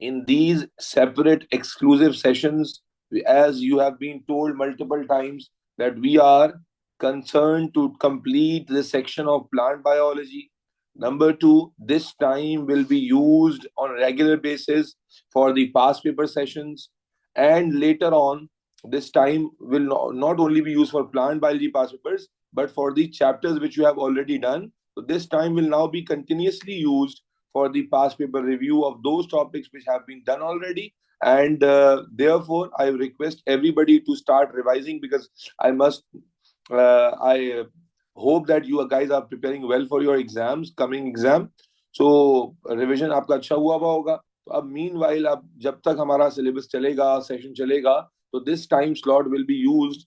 in these separate exclusive sessions, as you have been told multiple times, that we are concerned to complete this section of plant biology. Number two, this time will be used on a regular basis for the past paper sessions. And later on, this time will not only be used for plant biology past papers, but for the chapters which you have already done. So this time will now be continuously used for the past paper review of those topics which have been done already. And therefore, I request everybody to start revising, because I hope that you guys are preparing well for your exams, coming exam. So revision आपका अच्छा हुआ होगा. तो अब meanwhile, अब जब तक हमारा syllabus चलेगा, session चलेगा, so this time slot will be used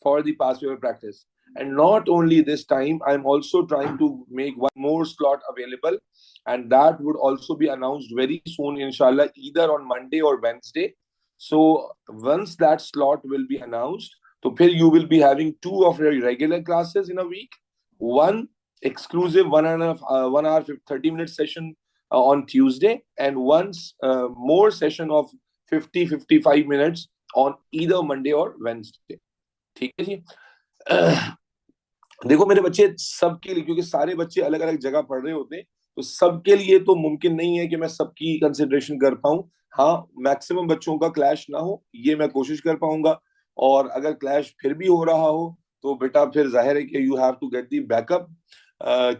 for the past paper practice. And not only this time, I'm also trying to make one more slot available, and that would also be announced very soon, inshallah, either on Monday or Wednesday. So once that slot will be announced, so you will be having 2 of your regular classes in a week, one exclusive 1 hour 30-minute session on Tuesday, and once more session of 50-55 minutes on either Monday or Wednesday. ठीक है जी. देखो मेरे बच्चे, सबके लिए, क्योंकि सारे बच्चे अलग अलग जगह पढ़ रहे होते हैं, तो सबके लिए तो मुमकिन नहीं है कि मैं सबकी कंसिडरेशन कर पाऊं. हाँ, मैक्सिमम बच्चों का क्लैश ना हो, ये मैं कोशिश कर पाऊंगा. और अगर क्लैश फिर भी हो रहा हो, तो बेटा फिर जाहिर है कि you have to get the backup,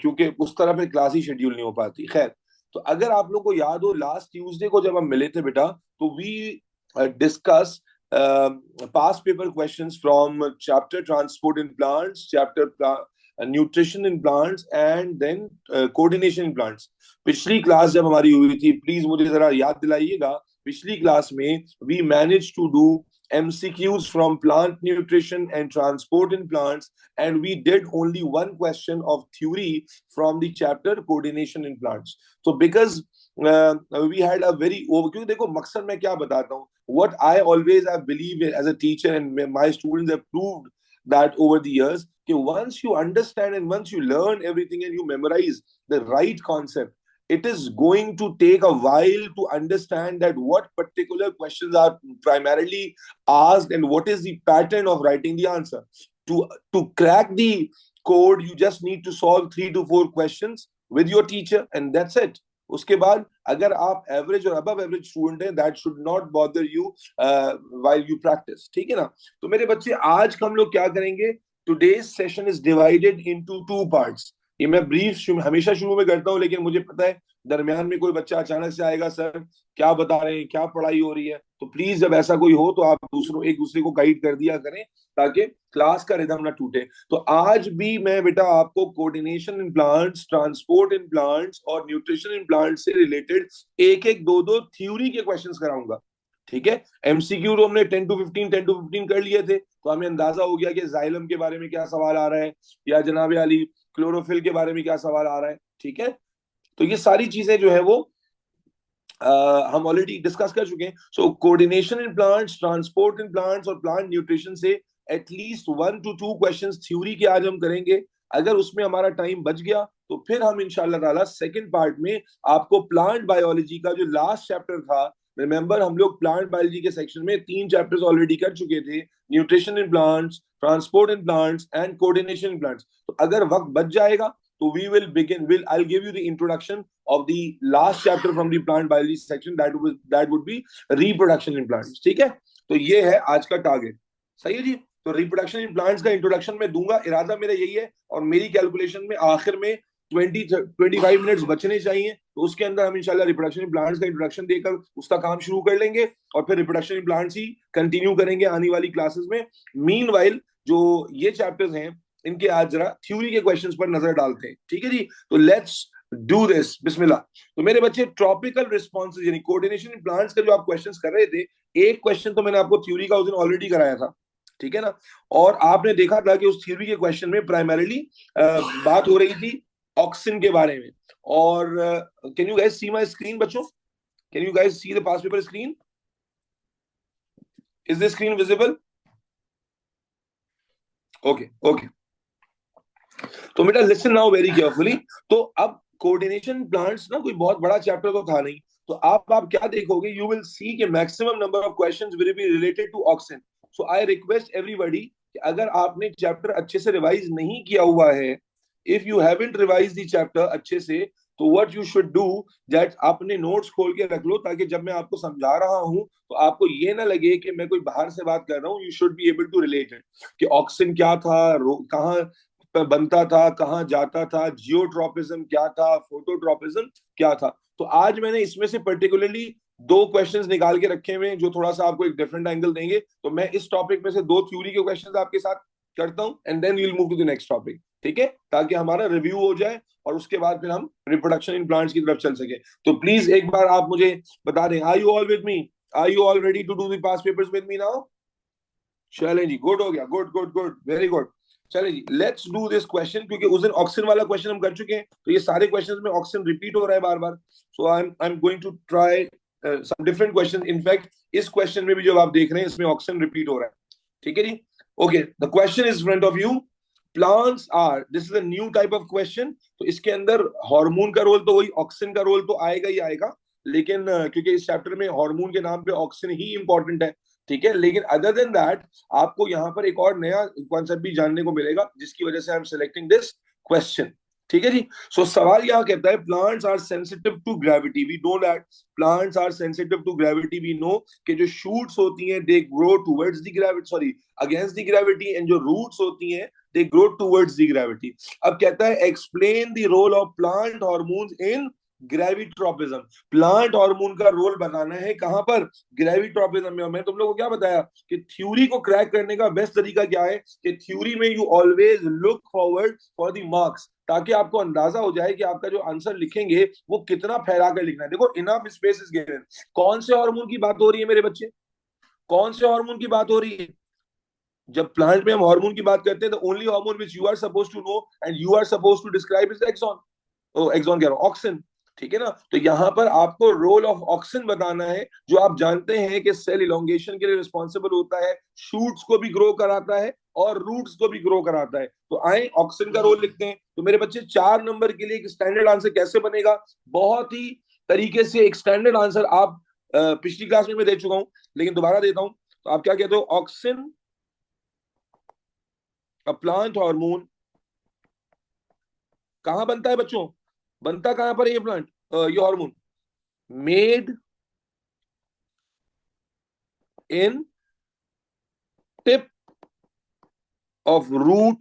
क्योंकि उस तरह फिर क्लास ही शेड्यूल नहीं हो पाती. खैर, तो अगर आप लोग को याद हो, लास्ट ट्यूसडे को जब हम मिले थे बेटा, तो we discuss past paper questions from chapter transport in plants, chapter nutrition in plants, and then coordination in plants. पिछली क्लास जब हमारी हुई थी, प्लीज मुझे जरा याद दिलाइएगा, पिछली क्लास में we managed to do MCQs from plant nutrition and transport in plants, and we did only one question of theory from the chapter coordination in plants. So because we had a very क्योंकि देखो मकसद मैं क्या बताता हूँ, what I always have believed as a teacher, and my students have proved that over the years, that once you understand and once you learn everything and you memorize the right concept, it is going to take a while to understand that what particular questions are primarily asked and what is the pattern of writing the answer. To crack the code, you just need to solve 3 to 4 questions with your teacher, and that's it. उसके बाद अगर आप average और above average student हैं, that should not bother you while you practice. ठीक है ना. तो मेरे बच्चे, आज हम लोग क्या करेंगे, today's session is divided into 2 parts. ये मैं ब्रीफ हमेशा शुरू में करता हूं, लेकिन मुझे पता है दरमियान में कोई बच्चा अचानक से आएगा, सर क्या बता रहे हैं, क्या पढ़ाई हो रही है. तो प्लीज जब ऐसा कोई हो तो आप एक दूसरे को गाइड कर दिया करें, ताकि क्लास का रिदम ना टूटे. तो आज भी मैं बेटा आपको coordination in plants, transport in plants और न्यूट्रिशन इन प्लांट्स से रिलेटेड एक एक दो दो थ्योरी के क्वेश्चंस कराऊंगा. ठीक है. एमसीक्यू तो हमने 10 to 15 कर लिए थे, तो हमें अंदाजा हो गया कि जाइलम के बारे में क्या सवाल आ रहा है, या जनाब अली क्लोरोफिल के बारे में क्या सवाल आ रहा है. ठीक है. तो ये सारी चीजें जो है वो हम ऑलरेडी डिस्कस कर चुके हैं. So coordination in plants, transport in plants और प्लांट न्यूट्रिशन से एटलीस्ट 1 to 2 क्वेश्चंस थ्योरी के आज हम करेंगे. अगर उसमें हमारा टाइम बच गया तो फिर हम इंशाल्लाह ताला सेकंड पार्ट में आपको प्लांट बायोलॉजी का जो लास्ट चैप्टर था, रिमेंबर हम लोग प्लांट बायोलॉजी के सेक्शन में 3 चैप्टर्स ऑलरेडी कर चुके थे, nutrition in plants, transport in plants and coordination in plants. तो अगर वक्त बच जाएगा तो we will begin. I'll give you the introduction of the last chapter from the plant biology section. That would be reproduction in plants. ठीक है. तो ये है आज का टारगेट. सही है जी. तो रिप्रोडक्शन इन प्लांट्स का इंट्रोडक्शन मैं दूंगा, इरादा मेरा यही है, और मेरी कैलकुलेशन में आखिर में 20-25 मिनट्स बचने चाहिए. तो उसके अंदर हम इंशाल्लाह रिप्रोडक्शन इन प्लांट्स का इंट्रोडक्शन देकर उसका काम शुरू कर लेंगे, और फिर reproduction in plants he continue करेंगे आने वाली क्लासेस में. मीनवाइल जो ये चैप्टर्स हैं, इनके आज जरा थ्योरी के क्वेश्चंस पर नजर डालते हैं. ठीक है जी. तो लेट्स डू दिस, बिस्मिल्लाह. तो मेरे बच्चे, ट्रॉपिकल रिस्पॉन्सेज यानी कोऑर्डिनेशन इन प्लांट्स का जो आप क्वेश्चंस कर रहे थे, एक क्वेश्चन तो मैंने आपको थ्योरी का उस दिन ऑलरेडी कराया था. ठीक है ना. और आपने देखा था कि उस थ्योरी के क्वेश्चन में प्राइमरीली बात हो रही थी ऑक्सिन के बारे में. और can you guys see my screen बच्चों? Can you guys see the past paper screen? Is the screen visible? Okay okay. तो बेटा लिसन नाउ वेरी केयरफुली. तो अब कोऑर्डिनेशन प्लांट्स ना कोई बहुत बड़ा चैप्टर तो था नहीं, तो आप क्या देखोगे, यू विल सी कि maximum number of questions will be related to auxin. So I request everybody कि अगर आपने चैप्टर अच्छे से रिवाइज नहीं किया हुआ है, if you haven't revise the chapter अच्छे से, तो what you should do that अपने नोट्स खोल के रख लो, ताकि जब मैं आपको समझा रहा हूं तो आपको ये ना लगे कि मैं कोई बाहर से बात कर रहा हूँ. You should be able to relate it कि ऑक्सिन क्या था, कहाँ बनता था, कहाँ जाता था, जियोट्रोपिज्म क्या था, फोटोट्रोपिज्म क्या था. तो आज मैंने इसमें से पर्टिकुलरली दो क्वेश्चंस निकाल के रखे हुए हैं जो थोड़ा सा आपको एक डिफरेंट एंगल देंगे. तो मैं इस टॉपिक में से दो थ्योरी के क्वेश्चंस आपके साथ करता हूं and then we will move to the next topic. ठीक है, ताकि हमारा रिव्यू हो जाए और उसके बाद फिर हम रिप्रोडक्शन इन प्लांट्स की तरफ चल सके. तो प्लीज एक बार आप मुझे बता दें, are you all with me, are you all ready to do the past papers with me now? चलें जी, गुड हो गया, good good good, very good. चलें जी, लेट्स डू दिस क्वेश्चन, क्योंकि उस दिन ऑक्सीजन वाला क्वेश्चन हम कर चुके हैं, तो ये सारे क्वेश्चंस में ऑक्सीजन रिपीट हो रहा है बार बार. So I am going to try some different question. In fact इस क्वेश्चन में भी जो आप देख रहे हैं इसमें ऑक्सीजन रिपीट हो रहा है. ठीक है जी, okay. The question is front of you. Plants are, this is a new type of question. तो इसके अंदर हार्मोन का रोल तो वही, ऑक्सीजन का रोल तो आएगा ही आएगा, लेकिन क्योंकि इस चैप्टर में हार्मोन के नाम पे ऑक्सीजन ही इंपॉर्टेंट है. ठीक है, लेकिन अदर देन दैट आपको यहाँ पर एक और नया कॉन्सेप्ट भी जानने को मिलेगा, जिसकी वजह से I am selecting this question. ठीक है जी. सो सवाल यहाँ कहता है, plants are sensitive to gravity. We know that plants are sensitive to gravity. We know कि जो शूट्स होती हैं they grow towards the gravity, sorry against the gravity, and जो रूट्स होती हैं they grow towards the gravity. अब कहता है, explain the role of plant hormones in gravitropism. Plant hormone का रोल बनाना है कहां पर? ग्रेविट्रोपिज्म में. और मैं तुम लोगों को क्या बताया कि थ्योरी को क्रैक करने का बेस्ट तरीका क्या है, कि थ्योरी में you always look forward for the marks, ताकि आपको अंदाजा हो जाए कि आपका जो आंसर लिखेंगे वो कितना फैला कर लिखना है. देखो, इनफ स्पेस इज गिवन. कौन से हार्मोन की बात हो रही है मेरे बच्चे? कौन से हार्मोन की बात हो रही है? जब प्लांट में हम हार्मोन की बात करते हैं, the only hormone which you are suppose to know and you are suppose to describe is auxin. Auxin कह रहा हूं, ऑक्सिन. ठीक है ना. तो यहां पर आपको रोल ऑफ ऑक्सिन बताना है, जो आप जानते हैं कि सेल इलोंगेशन के लिए रिस्पॉन्सिबल होता है, शूट्स को भी ग्रो कराता है और रूट्स को भी ग्रो कराता है. तो आए ऑक्सिन का रोल लिखते हैं. तो मेरे बच्चे 4 नंबर के लिए एक स्टैंडर्ड आंसर कैसे बनेगा? बहुत ही तरीके से एक स्टैंडर्ड आंसर आप पिछली क्लास में मैं दे चुका हूं, लेकिन दोबारा देता हूं. तो आप क्या कहते हो? ऑक्सिन अ प्लांट हार्मोन कहां बनता है बच्चों? बनता कहां पर है ये प्लांट, ये hormone? Made in tip of root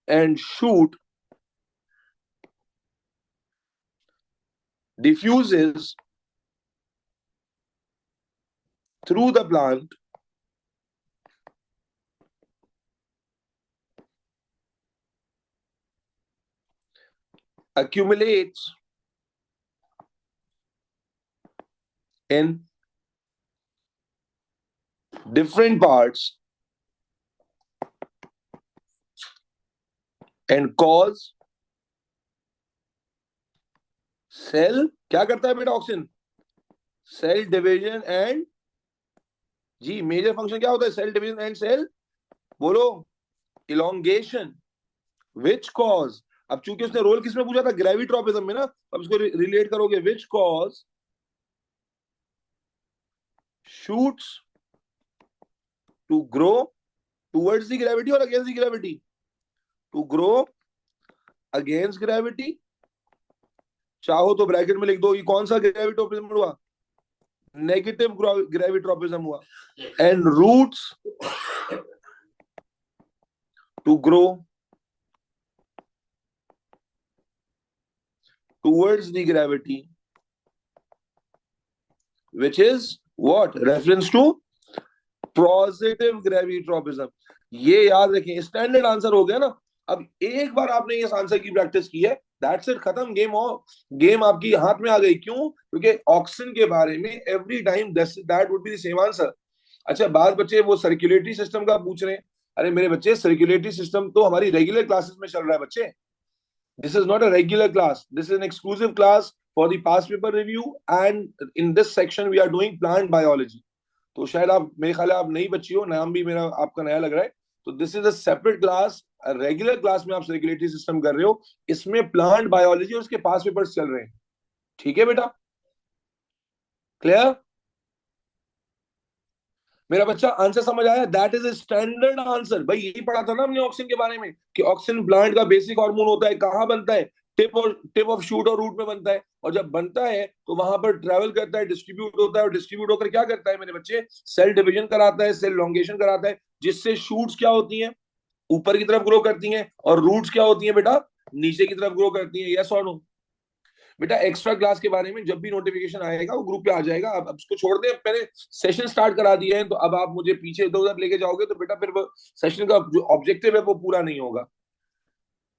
and shoot, diffuses through the plant, accumulates in different parts and cause cell, क्या करता है बेटा ऑक्सिन? सेल डिवीजन एंड, जी मेजर फंक्शन क्या होता है? सेल डिवीजन एंड सेल, बोलो, इलोंगेशन. विच कॉज, अब चूंकि उसने रोल किसमें पूछा था? ग्रेविट्रोपिज्म में ना. अब इसको रिलेट करोगे, which cause shoots to grow towards the gravity or against the gravity? To grow against gravity. चाहो तो ब्रैकेट में लिख दो, ये कौन सा ग्रेविट्रोपिज्म हुआ? नेगेटिव ग्रेविट्रोपिज्म हुआ. And roots to grow towards the gravity, which is what? Reference to positive gravitropism. ये याद रखें, स्टैंडर्ड आंसर हो गया ना. अब एक बार आपने इस आंसर की प्रैक्टिस की है, दैट्स इट, खत्म. गेम आपकी हाथ में आ गई. क्यों? क्योंकि ऑक्सीजन के बारे में every time that would be the same answer. अच्छा, बाद बच्चे वो सर्कुलेटरी सिस्टम का पूछ रहे हैं. अरे मेरे बच्चे, सर्कुलेटरी सिस्टम तो हमारी रेगुलर क्लासेस में चल रहा है बच्चे. This is not a regular class. This is an exclusive class for the past paper review, and in this section we are doing plant biology. तो शायद आप, मेरे ख्याल है आप नई बच्ची हो, नाम भी मेरा आपका नया लग रहा है. तो this is a separate class. Regular class में आप सर्कुलेटरी सिस्टम कर रहे हो, इसमें प्लांट बायोलॉजी और उसके पास पेपर्स चल रहे हैं. ठीक है बेटा, क्लियर? मेरा बच्चा आंसर समझ आया? That is a standard answer. भाई यही पढ़ा था ना हमने ऑक्सीजन के बारे में, कि ऑक्सीजन प्लांट का बेसिक हार्मोन होता है। कहाँ बनता है? टिप ऑफ शूट और रूट में बनता है। और जब बनता है तो वहां पर ट्रेवल करता है, डिस्ट्रीब्यूट होता है, और डिस्ट्रीब्यूट होकर क्या करता है मेरे बच्चे? सेल डिवीजन कराता है, सेल लॉन्गेशन कराता है, जिससे शूट्स क्या होती हैं? ऊपर की तरफ ग्रो करती हैं। और रूट्स क्या होती हैं बेटा? नीचे की तरफ ग्रो करती हैं। यस और नो? बेटा एक्स्ट्रा क्लास के बारे में जब भी नोटिफिकेशन आएगा वो ग्रुप पे आ जाएगा। अब उसको छोड़ दें, पहले सेशन स्टार्ट करा दिए हैं, तो अब आप मुझे पीछे इधर उधर लेके जाओगे तो बेटा फिर वो सेशन का जो ऑब्जेक्टिव है वो पूरा नहीं होगा।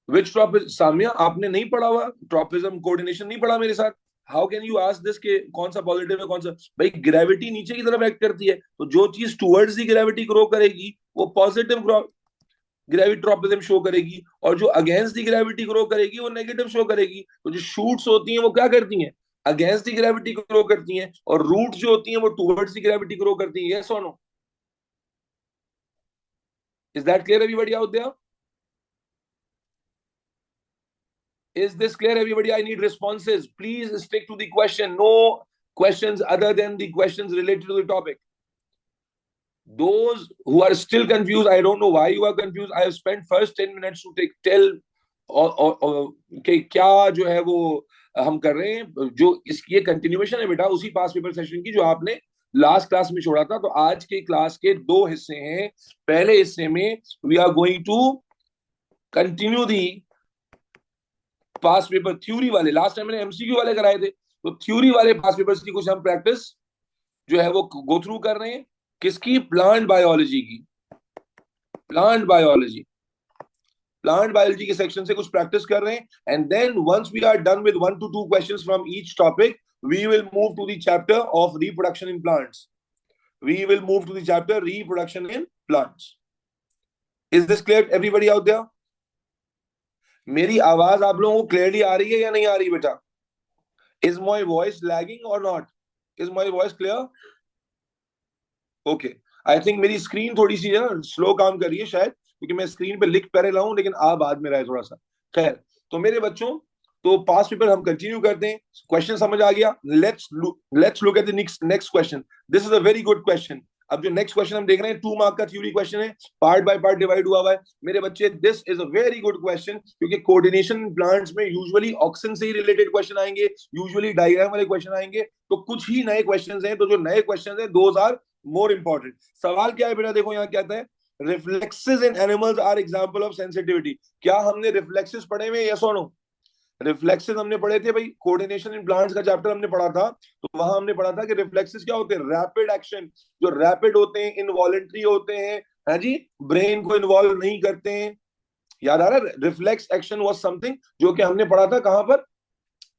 विच ट्रॉपिज्म? सामिया आपने नहीं पढ़ा हुआ ट्रॉपिज्म कोऑर्डिनेशन, नहीं पढ़ा मेरे साथ? How can you ask this के कौन सा पॉजिटिव है कौन सा? भाई ग्रेविटी नीचे की तरफ एक्ट करती है, तो जो चीज टुवर्ड्स दी ग्रेविटी ग्रो करेगी वो पॉजिटिव ग्रेविट्रोपिज्म शो करेगी, और जो अगेंस्ट दी ग्रेविटी ग्रो करेगी वो नेगेटिव शो करेगी। तो जो शूट्स होती हैं वो क्या करती हैं? अगेंस्ट दी ग्रेविटी ग्रो करती हैं, और रूट्स जो होती हैं वो टुवर्ड्स दी ग्रेविटी ग्रो करती हैं। यस और no? Is that clear everybody out there? Is this clear, everybody? I need responses. Please stick to the question. No questions other than the questions related to the topic. Those who are still confused, I don't know why you are confused. I have spent first 10 minutes to tell कि क्या जो है वो हम कर रहे हैं। जो इसकी ये कंटिन्यूएशन है बेटा उसी पास पेपर सेशन की जो आपने लास्ट क्लास में छोड़ा था। तो आज के क्लास के दो हिस्से हैं। पहले हिस्से में we are going to continue the past paper theory वाले। लास्ट टाइम मैंने एमसीक्यू वाले कराए थे, तो थ्योरी वाले पास पेपर्स की कुछ हम प्रैक्टिस जो है वो गो थ्रू कर रहे हैं। किसकी? प्लांट बायोलॉजी की। प्लांट बायोलॉजी, प्लांट बायोलॉजी के सेक्शन से कुछ प्रैक्टिस कर रहे हैं। And then once we are done with 1 to 2 questions from each topic, we will move to the chapter of reproduction in plants. We will move to the chapter reproduction in plants. Is this clear everybody out there? मेरी आवाज आप लोगों को clearly आ रही है या नहीं आ रही बेटा? Is my voice lagging or not? Is my voice clear? Okay. I think मेरी स्क्रीन थोड़ी सी है ना स्लो काम कर रही है शायद, क्योंकि मैं स्क्रीन पे लिख पहले रहा हूं लेकिन आ बाद में रहा है थोड़ा सा। खैर, तो मेरे बच्चों, तो पास पेपर हम कंटिन्यू करते हैं। क्वेश्चन समझ आ गया? Let's look at the next question. This is a very good question. अब जो नेक्स्ट क्वेश्चन हम देख रहे हैं 2 मार्क का थ्योरी क्वेश्चन है, पार्ट बाय पार्ट डिवाइड हुआ है मेरे बच्चे। This is a very good question, क्योंकि कोऑर्डिनेशन प्लांट्स में यूजुअली ऑक्सीजन से ही रिलेटेड क्वेश्चन आएंगे, यूजुअली डायग्राम वाले क्वेश्चन आएंगे। तो कुछ ही नए क्वेश्चन हैं, तो जो नए क्वेश्चन हैं दोज आर मोर इंपॉर्टेंट। सवाल क्या है बेटा? देखो यहाँ क्या है, reflexes in animals are example of sensitivity. क्या हमने रिफ्लेक्सेस पढ़े हुए? यस और नो? रिफ्लेक्सेस हमने पढ़े थे भाई, कोऑर्डिनेशन इन प्लांट्स का चैप्टर हमने पढ़ा था। तो वहां हमने पढ़ा था कि रिफ्लेक्सेस क्या होते हैं? रैपिड एक्शन, जो रैपिड होते हैं, इनवॉलेंट्री होते हैं, है जी, ब्रेन को इन्वॉल्व नहीं करते हैं। याद आ रहा है? रिफ्लेक्स एक्शन वाज समथिंग जो कि हमने पढ़ा था कहां पर?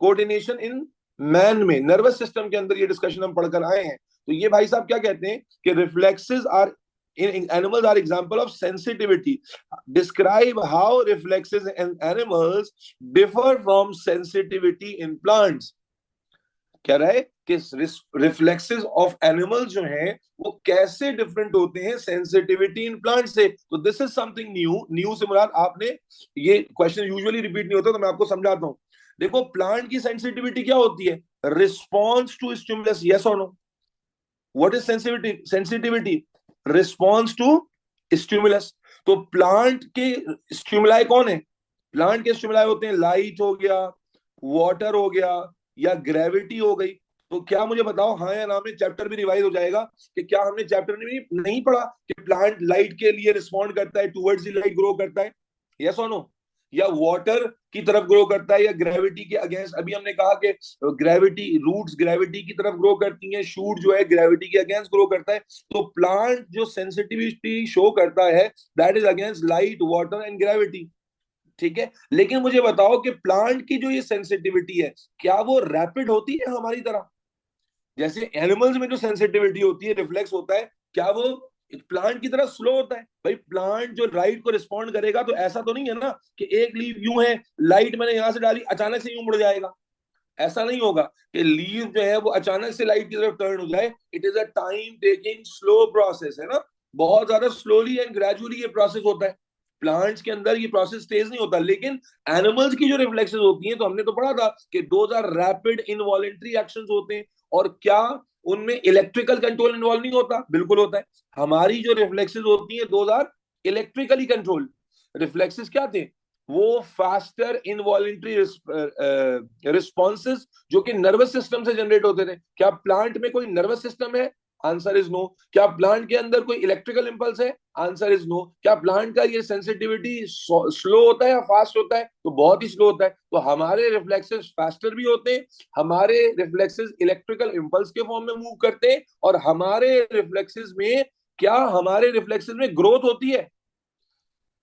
कोऑर्डिनेशन इन मैन में, नर्वस सिस्टम के अंदर ये डिस्कशन हम पढ़कर आए हैं। तो ये भाई साहब क्या कहते हैं कि reflexes are in animals are example of sensitivity. Describe how reflexes in animals differ from sensitivity in plants. कह रहा है कि रिफ्लेक्सेस ऑफ एनिमल्स जो हैं वो कैसे डिफरेंट होते हैं सेंसिटिविटी इन प्लांट से। तो this is something new. New से मुराद, आपने ये क्वेश्चन यूजुअली रिपीट नहीं होता, तो मैं आपको समझाता हूं। देखो, प्लांट की सेंसिटिविटी क्या होती है? Response to stimulus. यस और no? What is sensitivity? Sensitivity response to stimulus. तो प्लांट के स्टिमुलाई कौन है? प्लांट के स्टिमुलाई होते हैं लाइट हो गया, वाटर हो गया, या ग्रेविटी हो गई। तो क्या मुझे बताओ, हाँ या ना में चैप्टर भी रिवाइज हो जाएगा कि क्या हमने चैप्टर में नहीं पढ़ा कि प्लांट लाइट के लिए रिस्पॉन्ड करता है, टुवर्ड्स द लाइट ग्रो करता है? यस और नो? या वाटर की तरफ ग्रो करता है, या ग्रेविटी के अगेंस्ट? अभी हमने कहा कि ग्रेविटी, रूट्स ग्रेविटी की तरफ ग्रो करती हैं, शूट जो है ग्रेविटी के अगेंस्ट ग्रो करता है। तो प्लांट जो सेंसिटिविटी शो करता है that is against light, water and gravity. ठीक है, लेकिन मुझे बताओ कि प्लांट की जो ये सेंसिटिविटी है क्या वो रैपिड होती है हमारी तरह? जैसे एनिमल्स में जो सेंसिटिविटी होती है, रिफ्लेक्स होता है, क्या वो प्लांट की तरह स्लो होता है? भाई प्लांट जो लाइट को रिस्पॉन्ड करेगा तो ऐसा तो नहीं है ना कि एक लीव यूं है, लाइट मैंने यहां से डाली, अचानक से यूं मुड़ जाएगा। ऐसा नहीं होगा कि लीव जो है वो अचानक से लाइट की तरफ टर्न हो जाए। It is a time taking slow process, है ना? बहुत ज्यादा स्लोली एंड ग्रेजुअली ये प्रोसेस होता है। प्लांट्स के अंदर ये प्रोसेस तेज नहीं होता, लेकिन एनिमल्स की जो रिफ्लेक्सेस होती हैं, तो हमने तो पढ़ा था कि those are rapid involuntary actions होते हैं। और क्या उनमें इलेक्ट्रिकल कंट्रोल इन्वॉल्व नहीं होता? बिल्कुल होता है। हमारी जो रिफ्लेक्सेस होती हैं those are electrically control reflexes. क्या थे वो? फास्टर इनवॉलेंट्री रिस्पॉन्सेज जो कि नर्वस सिस्टम से जनरेट होते थे। क्या प्लांट में कोई नर्वस सिस्टम है? Answer is no. क्या प्लांट के अंदर कोई इलेक्ट्रिकल इंपल्स है? Answer is no. क्या प्लांट का ये सेंसिटिविटी स्लो होता है या फास्ट होता है? तो बहुत ही स्लो होता है। तो हमारे रिफ्लेक्सेस फास्टर भी होते हैं, हमारे रिफ्लेक्सेस इलेक्ट्रिकल इंपल्स के फॉर्म में मूव करते हैं, और हमारे रिफ्लेक्सेस में, क्या हमारे रिफ्लेक्सेस में ग्रोथ होती है?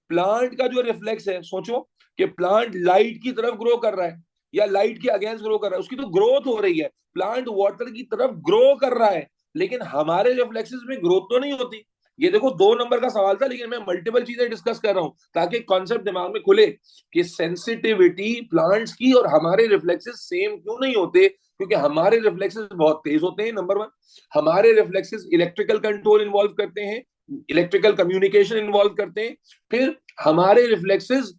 प्लांट का जो रिफ्लेक्स है, सोचो कि प्लांट लाइट की तरफ ग्रो कर रहा है या लाइट के अगेंस्ट ग्रो कर रहा है, उसकी तो ग्रोथ हो रही है। प्लांट वाटर की तरफ ग्रो कर रहा है, लेकिन हमारे रिफ्लेक्सेस में ग्रोथ तो नहीं होती। ये देखो 2 नंबर का सवाल था, लेकिन मैं मल्टीपल चीजें डिस्कस कर रहा हूं ताकि कॉन्सेप्ट दिमाग में खुले कि सेंसिटिविटी प्लांट्स की और हमारे रिफ्लेक्सेस सेम क्यों नहीं होते। क्योंकि हमारे रिफ्लेक्सेस बहुत तेज होते हैं, नंबर वन। हमारे रिफ्लेक्सेस इलेक्ट्रिकल कंट्रोल इन्वॉल्व करते हैं, इलेक्ट्रिकल कम्युनिकेशन इन्वॉल्व करते हैं। फिर हमारे रिफ्लेक्सेस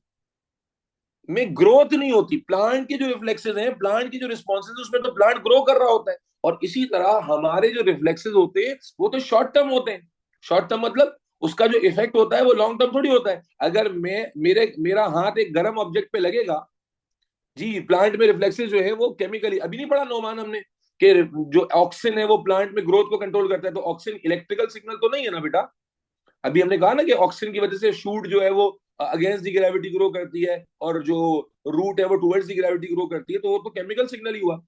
में ग्रोथ नहीं होती। प्लांट के जो रिफ्लेक्सेस हैं, प्लांट की जो रिस्पॉन्सेज है, उसमें तो प्लांट ग्रो कर रहा होता है। और इसी तरह हमारे जो रिफ्लेक्सेस होते हैं वो तो शॉर्ट टर्म होते हैं। शॉर्ट टर्म मतलब उसका जो इफेक्ट होता है वो लॉन्ग टर्म थोड़ी होता है। अगर मेरा हाथ एक गर्म ऑब्जेक्ट पे लगेगा, जी प्लांट में रिफ्लेक्सेस जो है वो केमिकली, अभी नहीं पढ़ा नोमान हमने कि जो ऑक्सिन है वो प्लांट में ग्रोथ को कंट्रोल करता है, तो ऑक्सिन इलेक्ट्रिकल सिग्नल तो नहीं है ना बेटा। अभी हमने कहा ना कि ऑक्सीजन की वजह से शूट जो है वो अगेंस्ट दी ग्रेविटी ग्रो करती है, और जो रूट है वो टुवर्ड्स दी ग्रेविटी ग्रो करती है, तो वो तो केमिकल सिग्नल ही हुआ।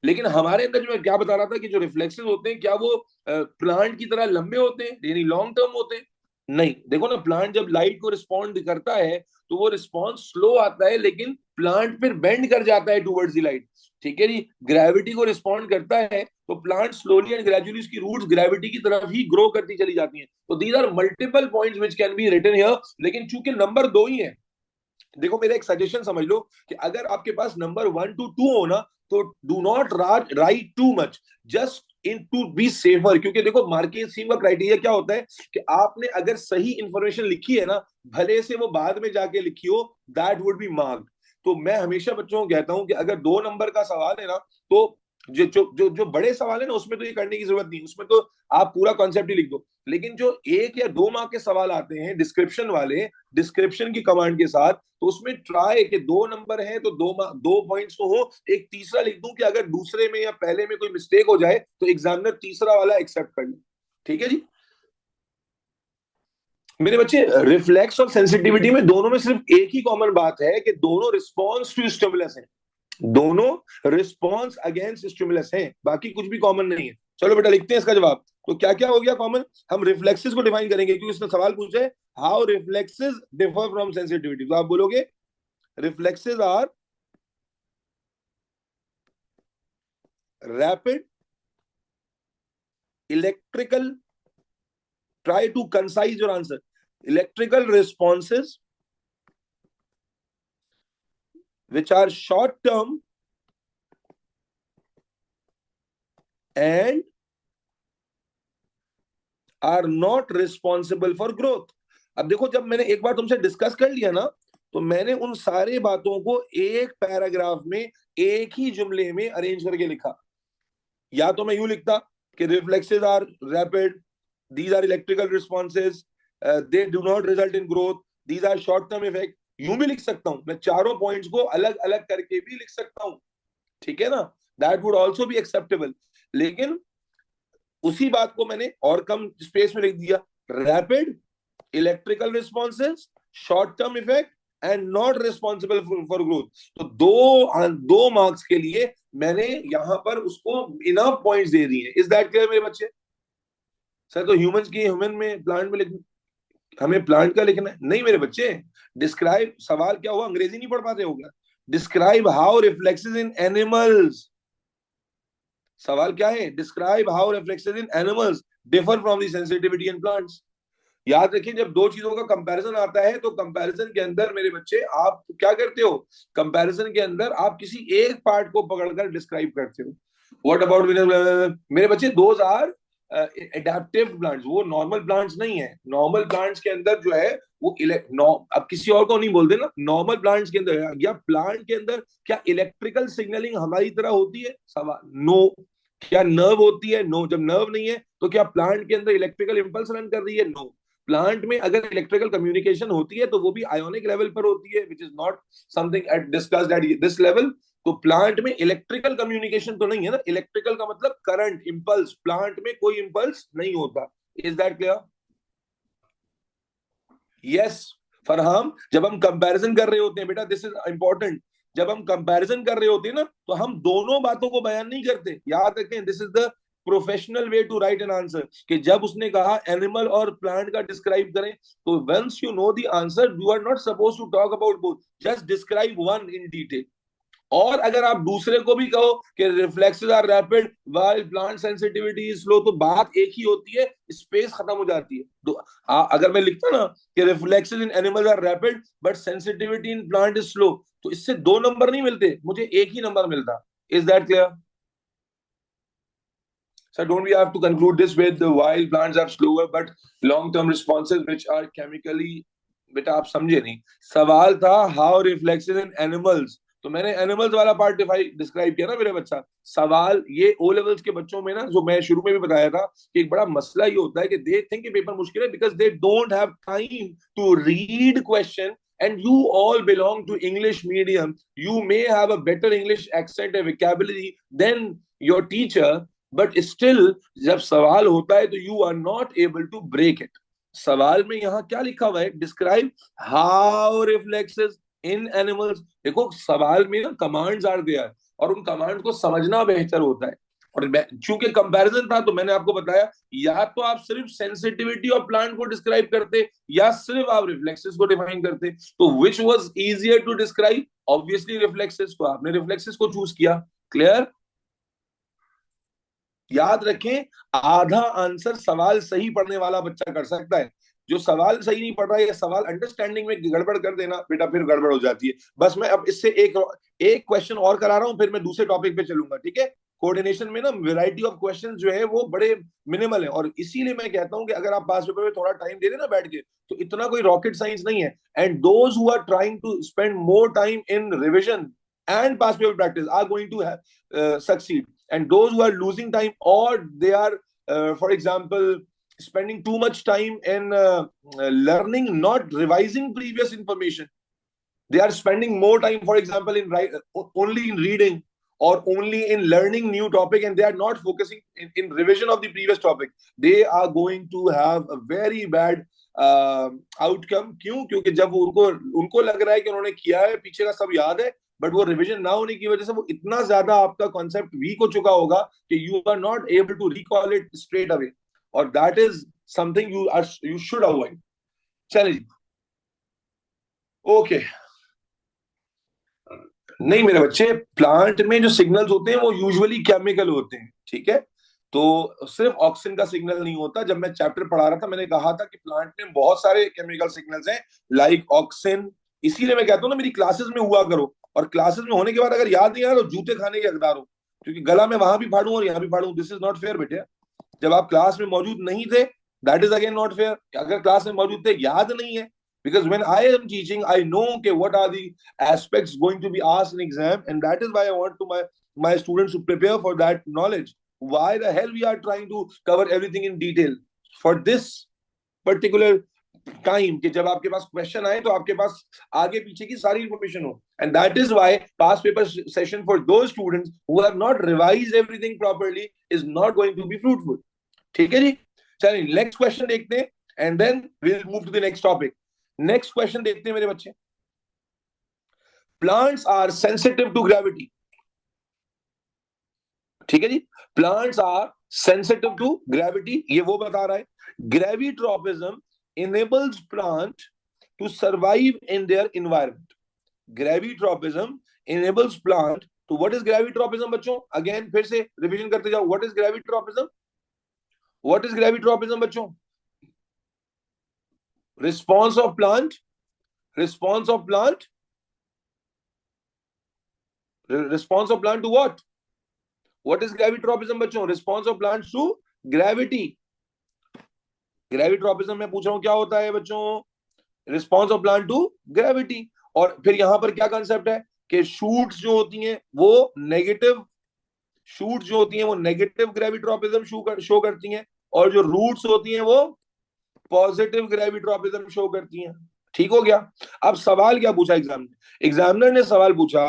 लेकिन हमारे अंदर जो मैं क्या बता रहा था कि जो रिफ्लेक्सेस होते हैं, क्या वो प्लांट की तरह लंबे होते हैं, यानी लॉन्ग टर्म होते हैं? नहीं। देखो ना, प्लांट जब लाइट को रिस्पॉन्ड करता है तो वो रिस्पॉन्स स्लो आता है, लेकिन प्लांट फिर बेंड कर जाता है टुवर्ड्स द लाइट। ठीक है जी, ग्रेविटी को रिस्पॉन्ड करता है तो प्लांट स्लोली एंड ग्रेजुअली उसकी रूट्स ग्रेविटी की तरफ ही ग्रो करती चली जाती हैं। तो these are multiple points which can be written here, लेकिन चूंकि नंबर 2 ही है। देखो मेरा एक सजेशन समझ लो कि अगर आपके पास नंबर 1 to 2 हो ना, तो do not write too much, just in to be safer. क्योंकि देखो मार्किंग स्कीम का क्राइटेरिया क्या होता है कि आपने अगर सही इंफॉर्मेशन लिखी है ना, भले से वो बाद में जाके लिखी हो, दैट वुड बी मार्क्ड। तो मैं हमेशा बच्चों को कहता हूं कि अगर 2 नंबर का सवाल है ना, तो जो बड़े सवाल है ना, उसमें तो ये करने की जरूरत नहीं, उसमें तो आप पूरा कॉन्सेप्ट ही लिख दो। लेकिन जो 1 या 2 मार्क के सवाल आते हैं डिस्क्रिप्शन वाले, डिस्क्रिप्शन की कमांड के साथ, तो उसमें ट्राई कि 2 नंबर है तो 2 पॉइंट्स तो हो। एक तीसरा लिख दूं कि अगर दूसरे में या पहले में कोई मिस्टेक हो जाए तो एग्जामिनर तीसरा वाला एक्सेप्ट कर ले। ठीक है जी मेरे बच्चे, रिफ्लेक्स और सेंसिटिविटी में दोनों में सिर्फ एक ही कॉमन बात है कि दोनों रिस्पॉन्स टू स्टिमुलस है, दोनों रिस्पॉन्स अगेंस्ट स्टिमुलस है, बाकी कुछ भी कॉमन नहीं है। चलो बेटा लिखते हैं इसका जवाब। तो क्या क्या हो गया कॉमन? हम रिफ्लेक्सेस को डिफाइन करेंगे क्योंकि इसने सवाल पूछा है how reflexes differ from sensitivity, तो आप बोलोगे reflexes are rapid electrical, try to concise your answer, electrical responses which are short term and are not responsible for growth। अब देखो, जब मैंने एक बार तुमसे डिस्कस कर लिया ना, तो मैंने उन सारे बातों को एक पैराग्राफ में एक ही जुमले में अरेंज करके लिखा। या तो मैं यूं लिखता कि reflexes are rapid, these are electrical responses, they do not result in growth, these are short term effect. यूं भी लिख सकता हूं मैं, चारों पॉइंट्स को अलग अलग करके भी लिख सकता हूं। ठीक है ना, that would also be acceptable. लेकिन उसी बात को मैंने और कम स्पेस में लिख दिया, rapid electrical responses, short term effect and not responsible for growth. तो 2 मार्क्स के लिए मैंने यहां पर उसको इनफ पॉइंट्स दे दिए। इज दैट क्लियर मेरे बच्चे? सर तो ह्यूमंस की ह्यूमन में, प्लांट में लिखना, हमें प्लांट का लिखना है? नहीं मेरे बच्चे, डिस्क्राइब, सवाल क्या हुआ, अंग्रेजी नहीं पढ़ पाते हो क्या? Describe how reflexes in animals, सवाल क्या है? Describe how reflexes in animals differ from the sensitivity in plants. याद रखिए, जब दो चीजों का कंपैरिजन आता है तो कंपैरिजन के अंदर मेरे बच्चे आप क्या करते हो? कंपैरिजन के अंदर आप किसी एक पार्ट को पकड़कर डिस्क्राइब करते हो। व्हाट अबाउट मेरे बच्चे, दोज आर एडेप्टिव प्लांट्स, वो नॉर्मल प्लांट्स नहीं है। नॉर्मल प्लांट्स के अंदर जो है वो अब किसी और को नहीं बोलते ना, नॉर्मल प्लांट्स के अंदर या प्लांट के अंदर क्या इलेक्ट्रिकल सिग्नलिंग हमारी तरह होती है? सवाल नो। क्या नर्व होती है? नो। जब नर्व नहीं है तो क्या प्लांट के अंदर इलेक्ट्रिकल इंपल्स रन कर रही है? नो। प्लांट में अगर इलेक्ट्रिकल कम्युनिकेशन होती है तो वो भी आयोनिक लेवल पर होती है, which is not something at discussed at this level. तो प्लांट में इलेक्ट्रिकल कम्युनिकेशन तो नहीं है ना, इलेक्ट्रिकल का मतलब करंट इंपल्स, प्लांट में कोई इंपल्स नहीं होता। Is that clear? Yes Farham, जब हम कंपैरिजन कर रहे होते हैं बेटा, दिस इज इंपॉर्टेंट, जब हम कंपैरिजन कर रहे होते हैं ना तो हम दोनों बातों को बयान नहीं करते, याद रखें। This is the professional way to write an answer, कि जब उसने कहा एनिमल और प्लांट का डिस्क्राइब करें, तो once you know the answer you are not suppose to talk about both, just describe one in detail. और अगर आप दूसरे को भी कहो कि reflexes are rapid while plant sensitivity is slow, तो बात एक ही होती है, स्पेस खत्म हो जाती है। तो अगर मैं लिखता ना कि reflexes in animals are rapid but sensitivity in plant is slow, तो इससे दो नंबर नहीं मिलते, मुझे एक ही नंबर मिलता। Is that clear? So don't we have to conclude this with the while plants are slower but long-term responses which are chemically, बेटा आप समझे नहीं। सवाल था हाउ रिफ्लेक्सेस इन एनिमल्स, तो मैंने एनिमल्स वाला पार्ट डिस्क्राइब किया ना मेरे बच्चा। सवाल ये ओ लेवल्स के बच्चों में ना, जो मैं शुरू में भी बताया था कि एक बड़ा मसला ये होता है कि दे थिंक कि पेपर मुश्किल है because they don't have time to read question, and you all belong to English medium. You may have a better English accent and vocabulary than your teacher, but still जब सवाल होता है तो you are not able to break it. सवाल में यहाँ क्या लिखा हुआ है? Describe how reflexes in animals. देखो सवाल में ना कमांड्स आर देयर, और उन कमांड को समझना बेहतर होता है। और चूंकि कंपैरिजन था तो मैंने आपको बताया, या तो आप सिर्फ सेंसिटिविटी ऑफ प्लांट को डिस्क्राइब करते या सिर्फ आप रिफ्लेक्सेस को डिफाइन करते। तो which was easier to describe? Obviously reflexes को, आपने रिफ्लेक्सेस को चूज किया। क्लियर? याद रखें, आधा आंसर सवाल सही पढ़ने वाला बच्चा कर सकता है। जो सवाल सही नहीं पढ़ रहा है या सवाल अंडरस्टैंडिंग में गड़बड़ कर देना बेटा, फिर गड़बड़ हो जाती है। बस मैं अब इससे एक क्वेश्चन और करा रहा हूं, फिर मैं दूसरे टॉपिक पे चलूंगा, ठीक है? कोऑर्डिनेशन में ना वैरायटी ऑफ क्वेश्चन जो है वो बड़े मिनिमल है, और इसीलिए मैं कहता हूं कि अगर आप पास पेपर में थोड़ा टाइम दे देना बैठ के, तो इतना कोई रॉकेट साइंस नहीं है। And those who are trying to spend more time in revision and past paper practice are going to succeed, and those who are losing time or they are for example spending too much time in learning, not revising previous information, they are spending more time for example in only in reading or only in learning new topic, and they are not focusing in revision of the previous topic, they are going to have a very bad outcome. क्यों? क्योंकि जब उनको उनको लग रहा है कि उन्होंने किया है, पीछे का सब याद है, बट वो रिवीजन ना होने की वजह से वो इतना ज्यादा आपका कॉन्सेप्ट वीक हो चुका होगा कि you are not able to recall it straight away, और that is something you should avoid. चलिए ओके। नहीं मेरे बच्चे, प्लांट में जो सिग्नल्स होते हैं वो यूजुअली केमिकल होते हैं, ठीक है? तो सिर्फ ऑक्सीजन का सिग्नल नहीं होता। जब मैं चैप्टर पढ़ा रहा था मैंने कहा था कि प्लांट में बहुत सारे केमिकल सिग्नल्स हैं लाइक ऑक्सीजन। इसीलिए मैं कहता हूँ ना मेरी क्लासेस में हुआ करो, और क्लासेस में होने के बाद अगर याद नहीं आ रहा तो जूते खाने के हकदार हो, क्योंकि गला में वहां भी फाड़ू और यहाँ भी फाड़ू। दिस इज नॉट फेयर बेटे। जब आप क्लास में मौजूद नहीं थे, that is again not fair. अगर क्लास में मौजूद थे, याद नहीं है, because when I am teaching I know okay what are the aspects going to be asked in exam, and that is why I want to my students to prepare for that knowledge. Why the hell we are trying to cover everything in detail for this particular time, कि जब आपके पास question आए तो आपके पास आगे पीछे की सारी इंफॉर्मेशन हो, and that is why past paper session for those students who have not revised everything properly is not going to be fruitful। ठीक है जी? चलिए नेक्स्ट क्वेश्चन देखते हैं, and then we'll move to the next topic। Next question देखते हैं मेरे बच्चे। Plants are sensitive to gravity, ठीक है जी? Plants are sensitive to gravity, ये वो बता रहा है। ग्रेविट्रोपिज्म enables plant to survive in their environment। ग्रेविट्रोपिज्म enables plant to, what is ग्रेविट्रोपिज्म बच्चों? अगेन फिर से रिवीजन करते जाओ, व्हाट इज ग्रेविट्रोपिज्म? व्हाट इज ग्रेविट्रोपिज्म बच्चों? Response of plant, response of plant, response of plant to what? What is gravitropism बच्चों? Response of plants to gravity, gravitropism में पूछ रहा हूं क्या होता है बच्चों, response of plant to gravity. और फिर यहां पर क्या कंसेप्ट है कि शूट्स जो होती हैं वो नेगेटिव, शूट्स जो होती हैं वो नेगेटिव ग्रेविट्रोपिज्म शो करती हैं, और जो रूट्स होती हैं वो पॉजिटिव ग्रेविट्रोपिज्म शो करती हैं। ठीक हो गया। अब सवाल क्या पूछा एग्जामिनर ने सवाल पूछा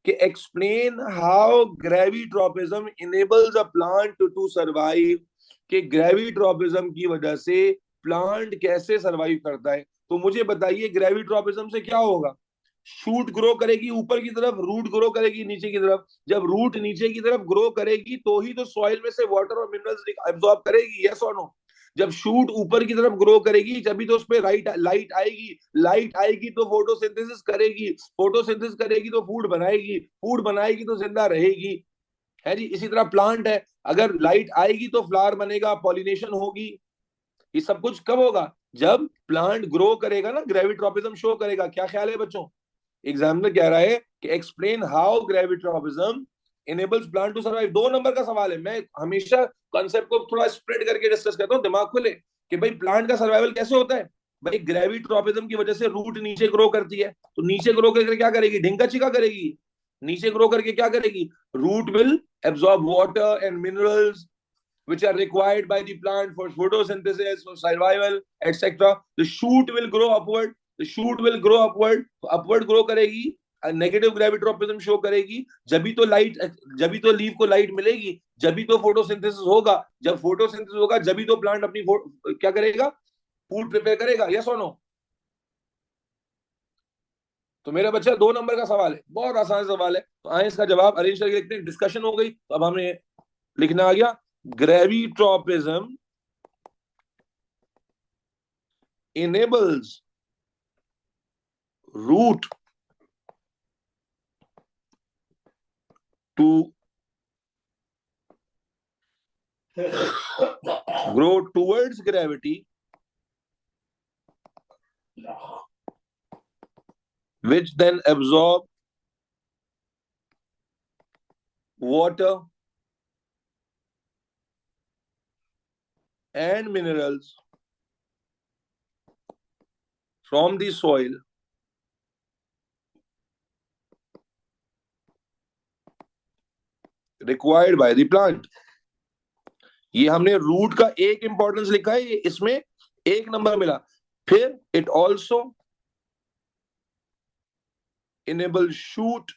कि explain how gravitropism enables a plant to survive, कि ग्रेविट्रोपिज्म की वजह से प्लांट कैसे सर्वाइव करता है। तो मुझे बताइए ग्रेविट्रोपिज्म से क्या होगा, शूट ग्रो करेगी ऊपर की तरफ, रूट ग्रो करेगी नीचे की तरफ। जब रूट नीचे की तरफ ग्रो करेगी तो ही तो सॉइल में से वाटर और मिनरल्स एब्जॉर्ब करेगी, यस और नो। जब शूट ऊपर की तरफ ग्रो करेगी तभी तो उसपे लाइट आएगी, लाइट आएगी तो फोटोसिंथेसिस करेगी, फोटोसिंथेसिस करेगी तो फूड बनाएगी, फूड बनाएगी तो जिंदा रहेगी, है जी। इसी तरह प्लांट है, अगर लाइट आएगी तो फ्लावर बनेगा, पॉलिनेशन होगी। ये सब कुछ कब होगा, जब प्लांट ग्रो करेगा ना, ग्रेविट्रोपिज्म शो करेगा। क्या ख्याल है बच्चों। एग्जामिनर कह रहा है कि explain how gravitropism enables plant to survive. 2 number का सवाल है। मैं हमेशा कॉन्सेप्ट को थोड़ा स्प्रेड करके डिस्कस करता हूँ, दिमाग खोले कि भाई प्लांट का सर्वाइवल कैसे होता है। भाई ग्रेविट्रोपिज्म की वजह से रूट नीचे ग्रो करती है, तो नीचे ग्रो करके क्या करेगी, ढिंका चिका करेगी। नीचे ग्रो करके क्या करेगी, root will absorb water and minerals which are required by the plant for photosynthesis, for survival, etc. The shoot will grow upward. The shoot will grow upward. Upward grow करेगी, negative ग्रेविट्रोपिज्म show करेगी, जभी तो light, जभी तो leaf को light मिलेगी, जभी तो फोटोसिंथेसिस होगा, जब फोटोसिंथेसिस होगा जभी तो प्लांट अपनी क्या करेगा, फूड प्रिपेयर करेगा, यस और नो। तो मेरा बच्चा 2 नंबर का सवाल है, बहुत आसान सवाल है। तो आए इसका जवाब अरेंज करके लिखते हैं। डिस्कशन हो गई तो अब हमें लिखना आ गया, ग्रेविट्रोपिज्म enables root to grow towards gravity, which then absorb water and minerals from the soil required by the plant। ये हमने रूट का एक इंपॉर्टेंस लिखा है, ये इसमें 1 नंबर मिला। फिर it also enable shoot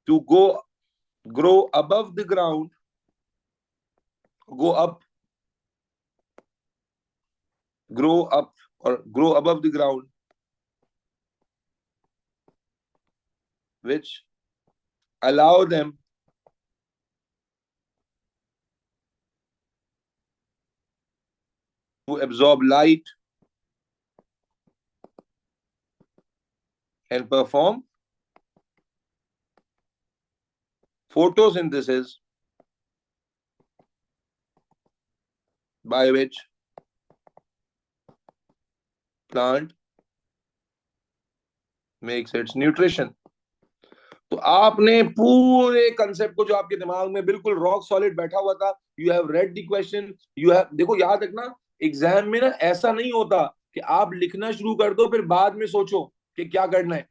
to grow above the ground, go up, grow up or grow above the ground, which allow them to absorb light and perform photosynthesis, by which plant makes its nutrition। तो आपने पूरे concept को जो आपके दिमाग में बिल्कुल rock solid बैठा हुआ था, you have read the question, you have, देखो याद रखना एग्जाम में ना ऐसा नहीं होता कि आप लिखना शुरू कर दो फिर बाद में सोचो कि क्या करना है।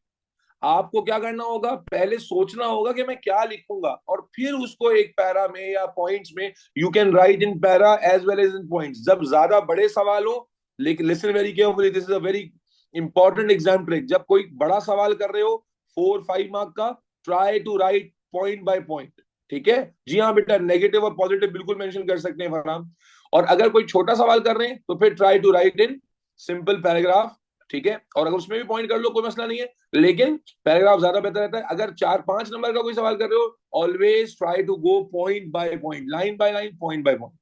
आपको क्या करना होगा, पहले सोचना होगा कि मैं क्या लिखूंगा, और फिर उसको एक पैरा में या पॉइंट्स में, you can write in para as well as in points. जब ज्यादा बड़े सवाल हो, लेकिन listen very carefully, this is a very important exam trick. जब कोई बड़ा सवाल कर रहे हो 4-5 मार्क का, try to write point by point. ठीक है जी हाँ बेटा, नेगेटिव और पॉजिटिव बिल्कुल मेंशन कर सकते हैं फरहान। और अगर कोई छोटा सवाल कर रहे हैं तो फिर try to write in simple paragraph. ठीक है, और अगर उसमें भी पॉइंट कर लो कोई मसला नहीं है, लेकिन पैराग्राफ ज्यादा बेहतर रहता है। अगर 4-5 नंबर का कोई सवाल कर रहे हो, always try to go point by point, line by line, point by point.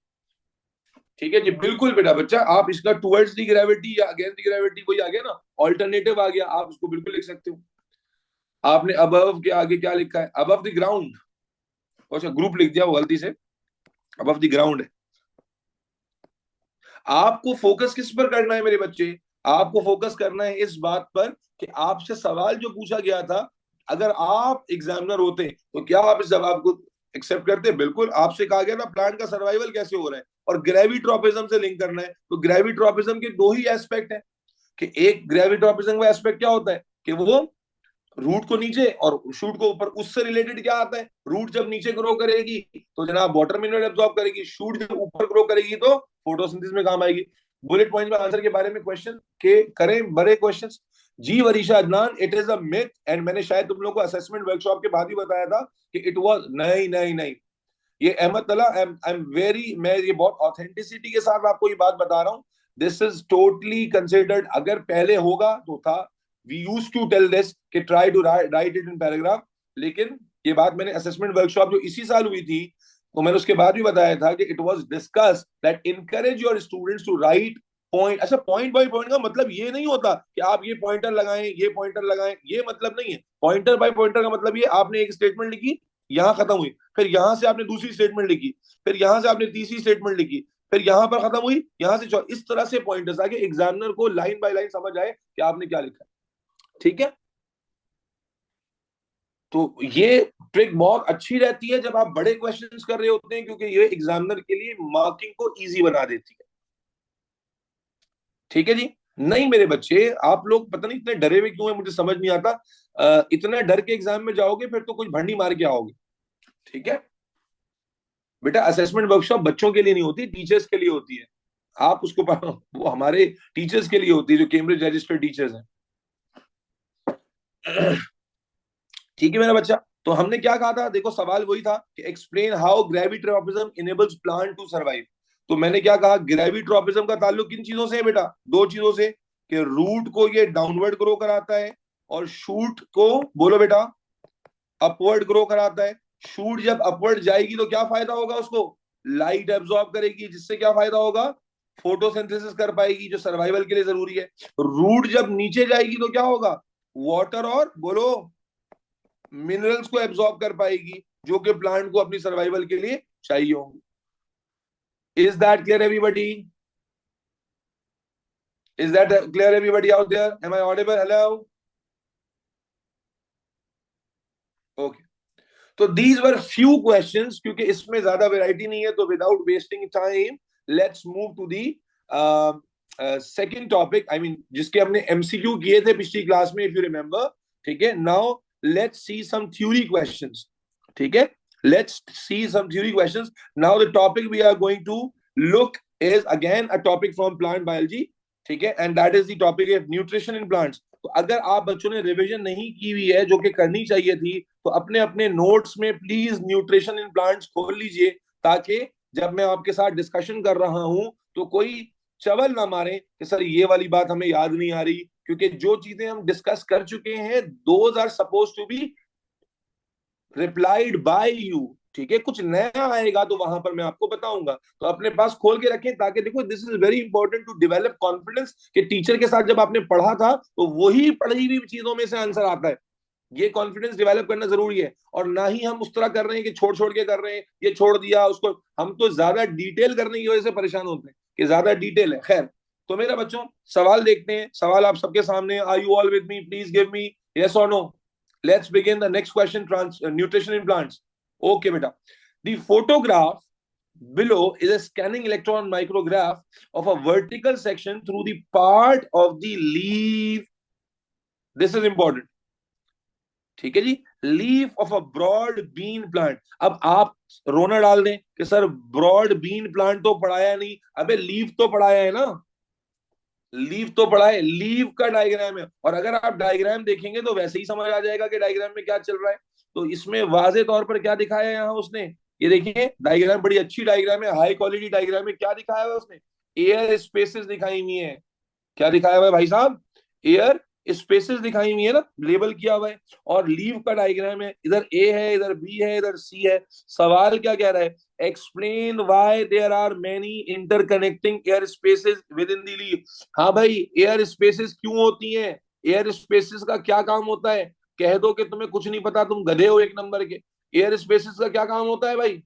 ठीक है जी, बिल्कुल बेटा बच्चा, आप इसका टुवर्ड्स दी ग्रेविटी या अगेंस्ट दी ग्रेविटी कोई आ गया ना, ऑल्टरनेटिव आ गया, आप उसको बिल्कुल लिख सकते हो। आपने अबव के आगे क्या लिखा है, अबव द ग्राउंड, अच्छा ग्रुप लिख दिया वो गलती से, अबव द ग्राउंड है। आपको फोकस किस पर करना है मेरे बच्चे, आपको फोकस करना है इस बात पर कि आपसे सवाल जो पूछा गया था, अगर आप एग्जामिनर होते तो क्या आप इस जवाब को एक्सेप्ट करते हैं? बिल्कुल। आपसे कहा गया ना प्लांट का सर्वाइवल कैसे हो रहा है, और ग्रेविट्रोपिज्म से लिंक करना है, तो ग्रेविट्रोपिज्म के दो ही एस्पेक्ट है कि एक ग्रेविट्रोपिज्म का एस्पेक्ट क्या होता है कि वो रूट को नीचे और शूट को ऊपर, उससे रिलेटेड क्या आता है, रूट जब नीचे ग्रो करेगी तो जनाब वाटर मिनरल एब्जॉर्ब करेगी, शूट जब ऊपर ग्रो करेगी तो फोटोसिंथेसिस में काम आएगी। बुलेट पॉइंट में आंसर के बारे में क्वेश्चन के करें बड़े क्वेश्चंस। जी Varisha Adnan, it is a myth, and मैंने शायद तुम लोग को असेसमेंट वर्कशॉप के बाद ही बताया था कि इट वाज, नहीं नहीं नहीं, ये अहमद तला, आई एम वेरी, मैं ये बहुत ऑथेंटिसिटी के साथ आपको ये बात बता रहा हूँ, दिस इज टोटली कंसिडर्ड, अगर पहले होगा तो था, we use to tell this कि try to write it in paragraph, लेकिन ये बात मैंने असेसमेंट वर्कशॉप जो इसी साल हुई थी तो मैंने उसके बाद भी बताया था कि it was discuss that encourage your students to write point. अच्छा, पॉइंट बाय पॉइंट का मतलब ये नहीं होता कि आप ये पॉइंटर लगाएं ये पॉइंटर लगाएं, ये मतलब नहीं है। पॉइंटर बाय पॉइंटर का मतलब ये, आपने एक स्टेटमेंट लिखी, यहां खत्म हुई, फिर यहां से आपने दूसरी स्टेटमेंट लिखी, फिर यहां से आपने तीसरी स्टेटमेंट लिखी, फिर यहां पर खत्म हुई, यहां से इस तरह से पॉइंटर्स आके एग्जामिनर को लाइन बाय लाइन समझ आए कि आपने क्या लिखा है। ठीक है, तो ये ट्रिक बहुत अच्छी रहती है जब आप बड़े क्वेश्चंस कर रहे होते हैं, क्योंकि ये एग्जामिनर के लिए मार्किंग को इजी बना देती है। ठीक है जी। नहीं मेरे बच्चे, आप लोग पता नहीं इतने डरे हुए क्यों है, मुझे समझ नहीं आता। इतना डर के एग्जाम में जाओगे फिर तो कुछ भंडी मार के आओगे। ठीक है बेटा, असेसमेंट वर्कशॉप बच्चों के लिए नहीं होती, टीचर्स के लिए होती है। आप उसको वो हमारे टीचर्स के लिए होती है जो कैम्ब्रिज रजिस्टर्ड टीचर्स हैं। ठीक है मेरा बच्चा, तो हमने क्या कहा था, देखो सवाल वही था कि explain how gravitropism enables plant to survive. तो मैंने क्या कहा, ग्रेविट्रोपिज्म का ताल्लुक किन चीजों से है बेटा, दो चीजों से, कि रूट को ये डाउनवर्ड ग्रो कराता है और शूट को, बोलो बेटा, अपवर्ड ग्रो कराता है। शूट जब अपवर्ड जाएगी तो क्या फायदा होगा उसको, लाइट एब्जॉर्ब करेगी, जिससे क्या फायदा होगा, फोटोसिंथेसिस कर पाएगी जो सर्वाइवल के लिए जरूरी है। रूट जब नीचे जाएगी तो क्या होगा, वाटर और, बोलो, मिनरल्स को एब्जॉर्ब कर पाएगी जो कि प्लांट को अपनी सर्वाइवल के लिए चाहिए होंगे। Is that clear everybody? Is that clear everybody out there? Am I audible? Hello? Okay, तो दीज वर फ्यू क्वेश्चंस, क्योंकि इसमें ज्यादा वैरायटी नहीं है, तो without wasting time let's move to the second topic, I mean जिसके हमने MCQ किए थे पिछली क्लास में, इफ यू रिमेंबर। ठीक है, now let's see some theory questions. ठीक है, let's see some theory questions. Now the topic we are going to look is again a topic from plant biology. ठीक है, and that is the topic of nutrition in plants. तो अगर आप बच्चों ने revision नहीं की हुई है, जो कि करनी चाहिए थी, तो अपने अपने नोट्स में प्लीज न्यूट्रिशन इन प्लांट्स खोल लीजिए, ताकि जब मैं आपके साथ डिस्कशन कर रहा हूं तो कोई चवल ना मारे कि सर ये वाली बात हमें याद नहीं आ रही, क्योंकि जो चीजें हम डिस्कस कर चुके हैं those are suppose to be replied by you. ठीक है, कुछ नया आएगा तो वहां पर मैं आपको बताऊंगा, तो अपने पास खोल के रखें, ताकि देखो this is very important to develop confidence कि टीचर के साथ जब आपने पढ़ा था तो वही पढ़ी हुई चीजों में से आंसर आता है। ये कॉन्फिडेंस डेवलप करना जरूरी है, और ना ही हम उस तरह कर रहे हैं कि छोड़ छोड़ के कर रहे हैं, ये छोड़ दिया उसको, हम तो ज्यादा डिटेल करने की वजह से परेशान होते हैं कि ज्यादा डिटेल है। खैर, तो मेरा बच्चों सवाल देखते हैं, सवाल आप सबके सामने, are you all with me, please give me yes और no. Let's begin the next question, nutrition in plants. Okay, beta. The photograph below is a scanning electron micrograph of a vertical section through the part of the leaf. This is important. ठीक है जी, leaf of a broad bean plant. अब आप रोना डाल दें कि sir broad bean plant तो पढ़ाया नहीं, अबे लीफ तो पढ़ाया है ना, लीव तो पढ़ा है, लीव का डायग्राम है, और अगर आप डायग्राम देखेंगे तो वैसे ही समझ आ जाएगा कि डायग्राम में क्या चल रहा है। तो इसमें वाजे तौर पर क्या दिखाया है यहाँ उसने, ये देखिए डायग्राम, बड़ी अच्छी डायग्राम है, हाई क्वालिटी डायग्राम है। क्या दिखाया हुआ है उसने, एयर स्पेसेस दिखाई हुई है। क्या दिखाया हुआ है भाई साहब, एयर स्पेसेस दिखाई हुई है ना, लेबल किया हुआ है, और लीव का डायग्राम है, इधर ए है, इधर बी है, इधर सी है। सवाल क्या कह रहा है, explain why there are many interconnecting air spaces within the leaf. हाँ भाई, एयर स्पेसेस क्यों होती हैं, एयर स्पेसेस का क्या काम होता है, कह दो कि तुम्हें कुछ नहीं पता, तुम गधे हो एक नंबर के। एयर स्पेसेस का क्या काम होता है भाई,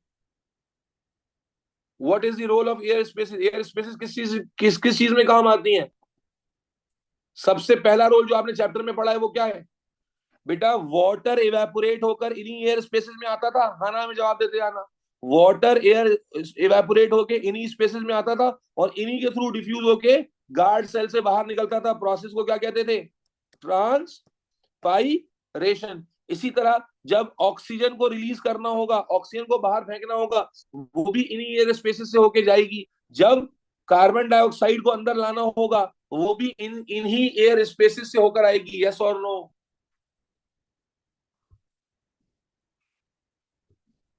what is the role of air spaces, air spaces किस चीज में काम आती हैं। सबसे पहला रोल जो आपने चैप्टर में पढ़ा है वो क्या है, बेटा वाटर इवेपोरेट होकर इन्हीं एयर स्पेसेस में आता था, हाँ ना में जवाब देते जाना। वाटर एयर इवेपोरेट होके इन्हीं स्पेसेस में आता था और इन्हीं के थ्रू डिफ्यूज होके गार्ड सेल से बाहर निकलता था। प्रोसेस को क्या कहते थे? ट्रांसपाइरेशन। इसी तरह जब ऑक्सीजन को रिलीज करना होगा, ऑक्सीजन को बाहर फेंकना होगा, वो भी इन्हीं एयर स्पेसेस से होके जाएगी। जब कार्बन डाइऑक्साइड को अंदर लाना होगा, वो भी इन्हीं एयर स्पेसेस से होकर आएगी। यस और नो?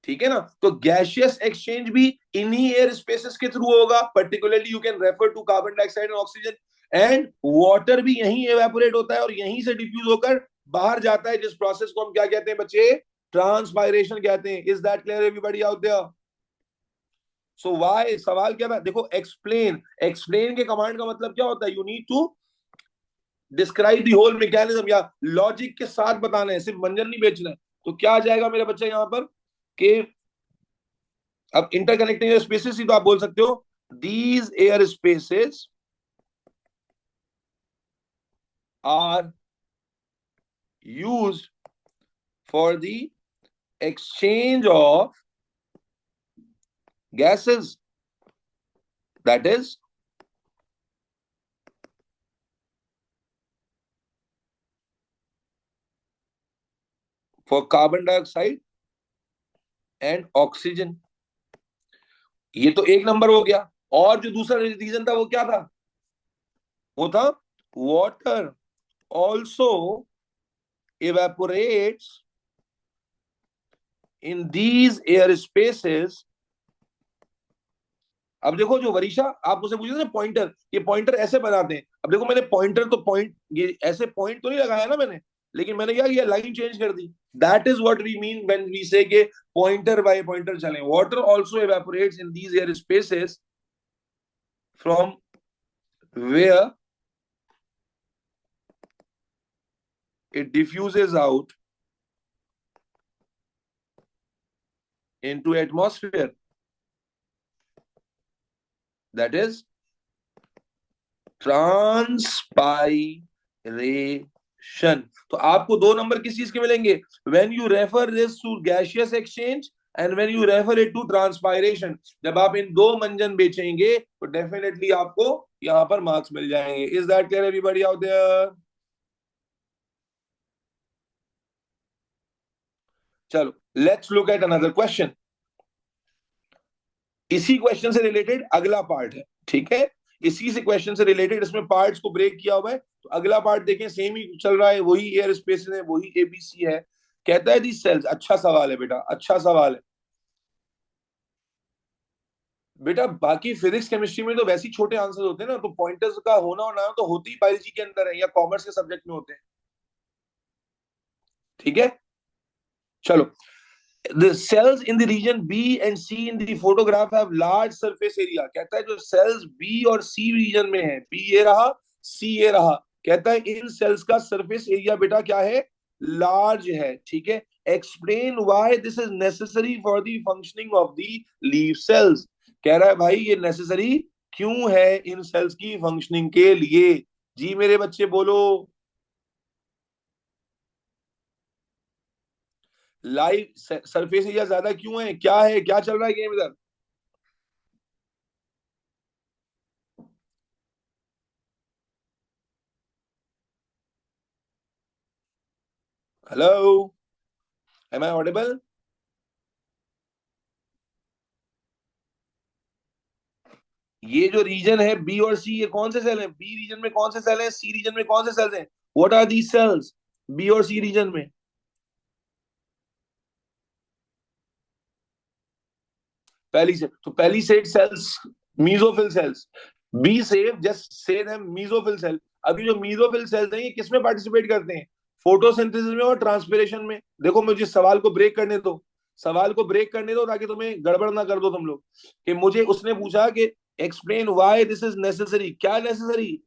ठीक है ना? तो गैशियस एक्सचेंज भी इन्हीं एयर स्पेसेस के थ्रू होगा। Particularly you can refer to carbon dioxide and oxygen. And water भी यहीं एवेपोरेट होता है और यहीं से डिफ्यूज होकर बाहर जाता है, जिस प्रोसेस को हम क्या कहते हैं बच्चे? ट्रांसपायरेशन कहते हैं। Is that clear everybody out there? So why, सवाल क्या था देखो, एक्सप्लेन। एक्सप्लेन के कमांड का मतलब क्या होता है? You need to describe the whole mechanism, या लॉजिक के साथ बताना है, सिर्फ मंजन नहीं बेचना है। तो क्या आ जाएगा मेरे बच्चे यहां पर कि अब इंटरकनेक्टिंग एयर स्पेसेस ही तो आप बोल सकते हो। These air spaces are used for the exchange of gases, that is for carbon dioxide and oxygen। ये तो एक नंबर हो गया। और जो दूसरा रीजन था वो क्या था? वो था water also evaporates in these air spaces। अब देखो, जो वरीशा आप मुझसे पूछे थे ना पॉइंटर, ये पॉइंटर ऐसे बनाते हैं। अब देखो मैंने पॉइंटर तो पॉइंट, ये ऐसे पॉइंट तो नहीं लगाया ना मैंने, लेकिन मैंने क्या किया? लाइन चेंज कर दी। That is what we mean when we say के पॉइंटर बाय पॉइंटर चलें। Water also evaporates in these air spaces from where it diffuses out into atmosphere, that is transpiration। तो आपको दो नंबर किस चीज के मिलेंगे? When you refer this to gaseous exchange and when you refer it to transpiration. जब आप इन दो मंजन बेचेंगे तो डेफिनेटली आपको यहां पर मार्क्स मिल जाएंगे। Is that clear everybody out there? चलो let's look at another question. इसी क्वेश्चन से रिलेटेड अगला पार्ट है, ठीक है? इसी से क्वेश्चन से रिलेटेड इसमें पार्ट्स को ब्रेक किया हुआ है। तो अगला पार्ट देखें, सेम ही चल रहा है, वही एयर स्पेस है, वही एबीसी है। कहता है दी सेल्स। अच्छा सवाल है बेटा, अच्छा सवाल है बेटा। बाकी फिजिक्स केमिस्ट्री में तो वैसे ही छोटे आंसर होते हैं ना, तो पॉइंटर्स का होना और ना तो होती ही बायोलॉजी के अंदर है या कॉमर्स के सब्जेक्ट में होते हैं। ठीक है, चलो। The cells in the region B and C in the photograph have large surface area। कहता है जो cells B और C region में है, B ये रहा, C ये रहा, कहता है इन cells का surface area बेटा क्या है? large है। ठीक है, explain why this is necessary for the functioning of the leaf cells। कह रहा है भाई ये necessary क्यों है इन cells की functioning के लिए? जी मेरे बच्चे बोलो। लाइव सरफेस एरिया ज्यादा क्यों है? क्या है, क्या चल रहा है गेम इधर? Hello, am I audible? ये जो रीजन है बी और सी, ये कौन से सेल हैं? बी रीजन में कौन से सेल हैं? सी रीजन में कौन से सेल्स हैं? What are these cells B और सी रीजन में? पहली से तो पहली set cells mesophyll cells. Be safe just say them mesophyll cell. अभी जो मीजोफिल सेल्स हैं ये किसमें पार्टिसिपेट करते हैं? फोटोसिंथेसिस में और ट्रांसपिरेशन में। देखो मुझे सवाल को ब्रेक करने दो, सवाल को ब्रेक करने दो ताकि तुम्हें गड़बड़ ना कर दो तुम लोग। कि मुझे उसने पूछा कि explain why this is necessary. क्या नेसेसरी?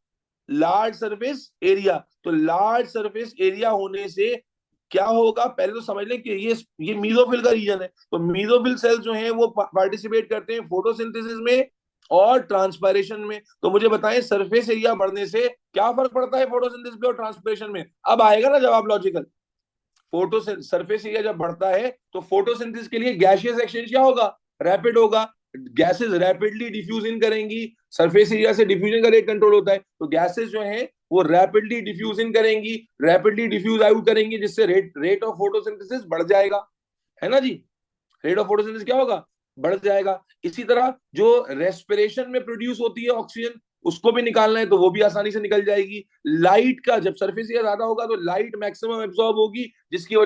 Large surface area. तो लार्ज सरफेस एरिया होने से क्या होगा पहले तो समझ लें कि ये मीजोफिल का रीजन है। तो मीजोफिल सेल्स जो हैं वो पार्टिसिपेट करते हैं फोटोसिंथेसिस में और ट्रांसपायरेशन में। तो मुझे बताएं सरफेस एरिया बढ़ने से क्या फर्क पड़ता है फोटोसिंथेसिस में और ट्रांसपायरेशन में? अब आएगा ना जवाब लॉजिकल। फोटो सरफेस एरिया जब बढ़ता है तो फोटोसिंथेसिस के लिए गैसियस एक्सचेंज क्या होगा, रैपिड होगा। गैसेस रैपिडली डिफ्यूज इन करेंगी, सरफेस एरिया से डिफ्यूजन का रेट कंट्रोल होता है, तो गैसेस जो है वो रैपिडली डिफ्यूज इन करेंगी, रैपिडली डिफ्यूज आउट करेंगी, जिससे रेट रेट ऑफ फोटोसिंथेसिस बढ़ जाएगा, है ना जी। रेट ऑफ फोटोसिंथेसिस क्या होगा, बढ़ जाएगा। इसी तरह जो रेस्पिरेशन में प्रोड्यूस होती है ऑक्सीजन, उसको भी निकालना है तो वो भी आसानी से निकल जाएगी। लाइट का जब सरफेस एरिया ज्यादा होगा तो लाइट मैक्सिमम एब्जॉर्ब होगी, जिसकी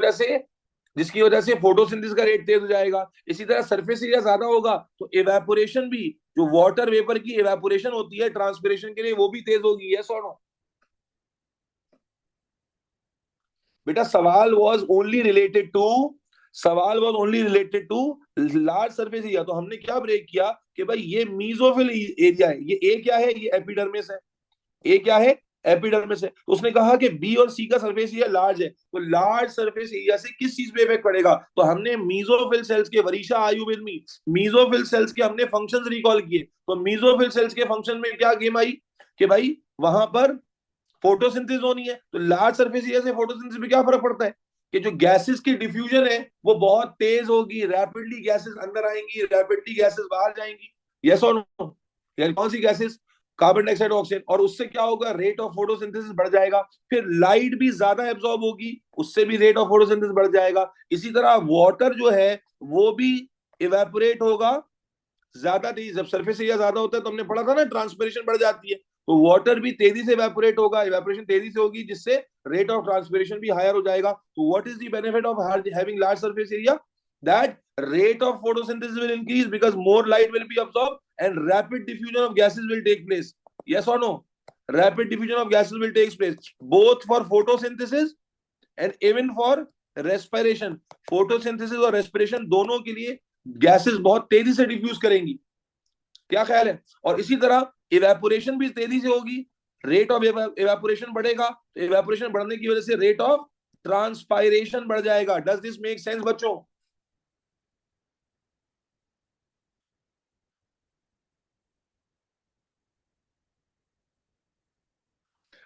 वजह से फोटोसिंथेसिस का रेट तेज हो जाएगा। इसी तरह सरफेस एरिया ज्यादा होगा तो इवेपोरेशन भी, जो वाटर वेपर की इवेपोरेशन होती है ट्रांसपिरेशन के लिए, वो भी तेज होगी। यस और नो? बेटा सवाल was only related to large surface area. तो हमने क्या ब्रेक किया कि भाई ये मीजोफिल एरिया है, ये ए क्या है, ये एपिडर्मिस है। ए क्या है, एपिडर्मिस है। तो उसने कहा कि बी और सी का सरफेस एरिया लार्ज है, तो लार्ज सरफेस एरिया से किस चीज पे इफेक्ट पड़ेगा, तो हमने मीजोफिल सेल्स के, वरीशा आयु विद मी, मीजोफिल सेल्स के हमने फंक्शंस रिकॉल किए। तो मीजोफिल सेल्स के फंक्शन में क्या गेम आई कि भाई वहां पर फोटोसिंथेसिस होनी है, तो लार्ज सरफेस एरिया से फोटोसिंथेसिस में क्या फर्क पड़ता है कि जो गैसेस की डिफ्यूजन है वो बहुत तेज होगी, रैपिडली गैसेस अंदर आएंगी, रैपिडली गैसेस बाहर जाएंगी। यस और नो? यानी कौन सी गैसेस, कार्बन डाइऑक्साइड, ऑक्सीजन। और उससे क्या होगा, रेट ऑफ फोटोसिंथेसिस बढ़ जाएगा। फिर लाइट भी ज्यादा एब्जॉर्ब होगी, उससे भी रेट ऑफ फोटोसिंथेसिस बढ़ जाएगा। इसी तरह वाटर जो है वो भी इवेपोरेट होगा ज्यादा तेज, जब सरफेस एरिया ज्यादा होता है तो हमने पढ़ा था ना ट्रांसपिरेशन बढ़ जाती है, तो वाटर भी तेजी से इवेपोरेट होगा, इवेपोरेशन तेजी से होगी, जिससे रेट ऑफ ट्रांसपिरेशन भी हायर हो जाएगा। तो what is the benefit of having large surface area, that rate of photosynthesis will increase because more light will be absorbed and rapid diffusion of gases will take place. Yes or no? Rapid diffusion of gases will take place both for photosynthesis and even for respiration. photosynthesis और respiration दोनों के लिए gases बहुत तेजी से diffuse करेंगी। क्या ख्याल है? और इसी तरह इवेपोरेशन भी तेजी से होगी, रेट ऑफ इवेपोरेशन बढ़ेगा, तो इवेपोरेशन बढ़ने की वजह से रेट ऑफ ट्रांसपायरेशन बढ़ जाएगा। डज दिस मेक सेंस बच्चों?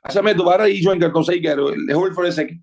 अच्छा मैं दोबारा रीज्वाइन करता हूँ, सही कह रहे हो, hold for a second.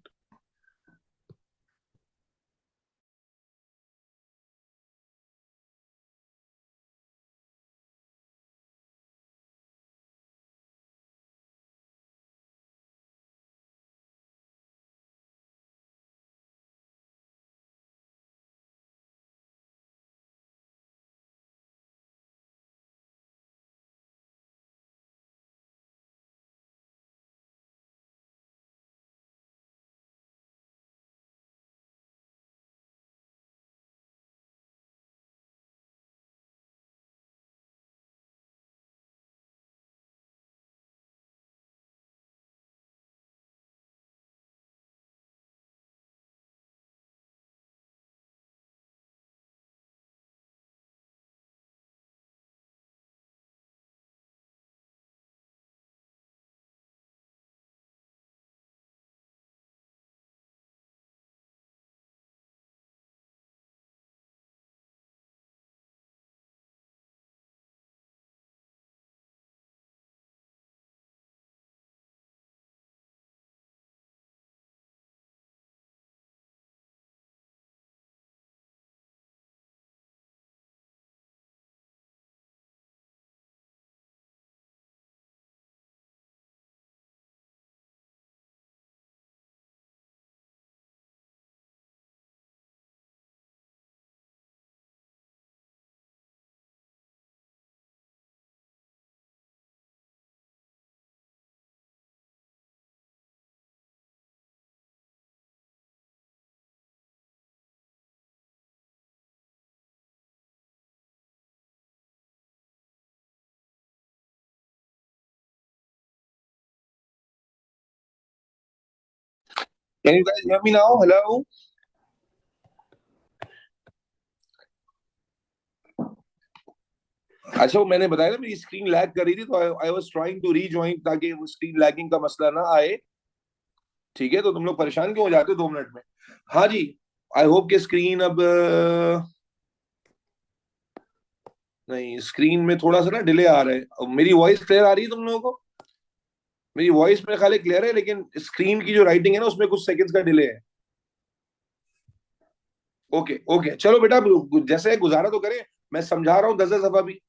Can you guys hear me now? Hello? अच्छा वो मैंने बताया ना मेरी स्क्रीन लैग कर रही थी, तो I was trying to rejoin ताकि वो स्क्रीन लैगिंग का मसला ना आए। ठीक है, तो तुम लोग परेशान क्यों हो जाते हो 2 मिनट में? हाँ जी। आई होप कि स्क्रीन अब नहीं, स्क्रीन में थोड़ा सा ना डिले आ रहा है। अब मेरी वॉइस क्लियर आ रही है तुम लोगों को? मेरी वॉइस मेरे ख्याल क्लियर है, लेकिन स्क्रीन की जो राइटिंग है ना उसमें कुछ सेकंड्स का डिले है। ओके ओके, चलो बेटा, जैसे गुजारा तो करें, मैं समझा रहा हूँ 10 दफा भी,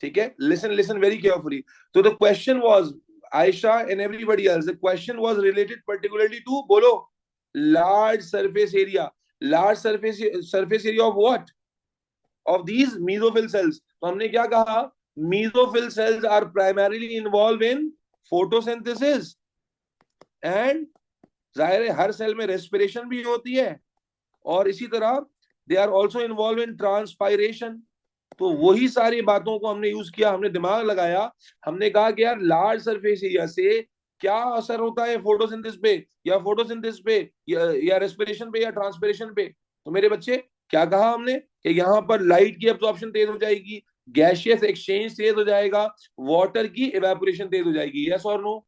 ठीक है? Listen listen very carefully. तो the question was, Ayesha and everybody else, the question was related particularly to, बोलो, large surface area. Large surface area of what? Of these mesophyll cells. तो हमने क्या कहा? Mesophyll cells are primarily involve in photosynthesis, and जाहिर है हर cell में respiration भी होती है, और इसी तरह they are also involve in transpiration. तो वही सारी बातों को हमने यूज किया, हमने दिमाग लगाया, हमने कहा कि यार लार्ज सरफेस एरिया से क्या असर होता है फोटोसिंथेसिस पे, या फोटोसिंथेसिस पे, या रेस्पिरेशन पे, या ट्रांसपिरेशन पे। तो मेरे बच्चे, क्या कहा हमने कि यहाँ पर लाइट की एब्जॉर्प्शन तेज हो जाएगी, गैशियस एक्सचेंज तेज हो जाएगा, वाटर की इवेपोरेशन तेज हो जाएगी, यस और नो?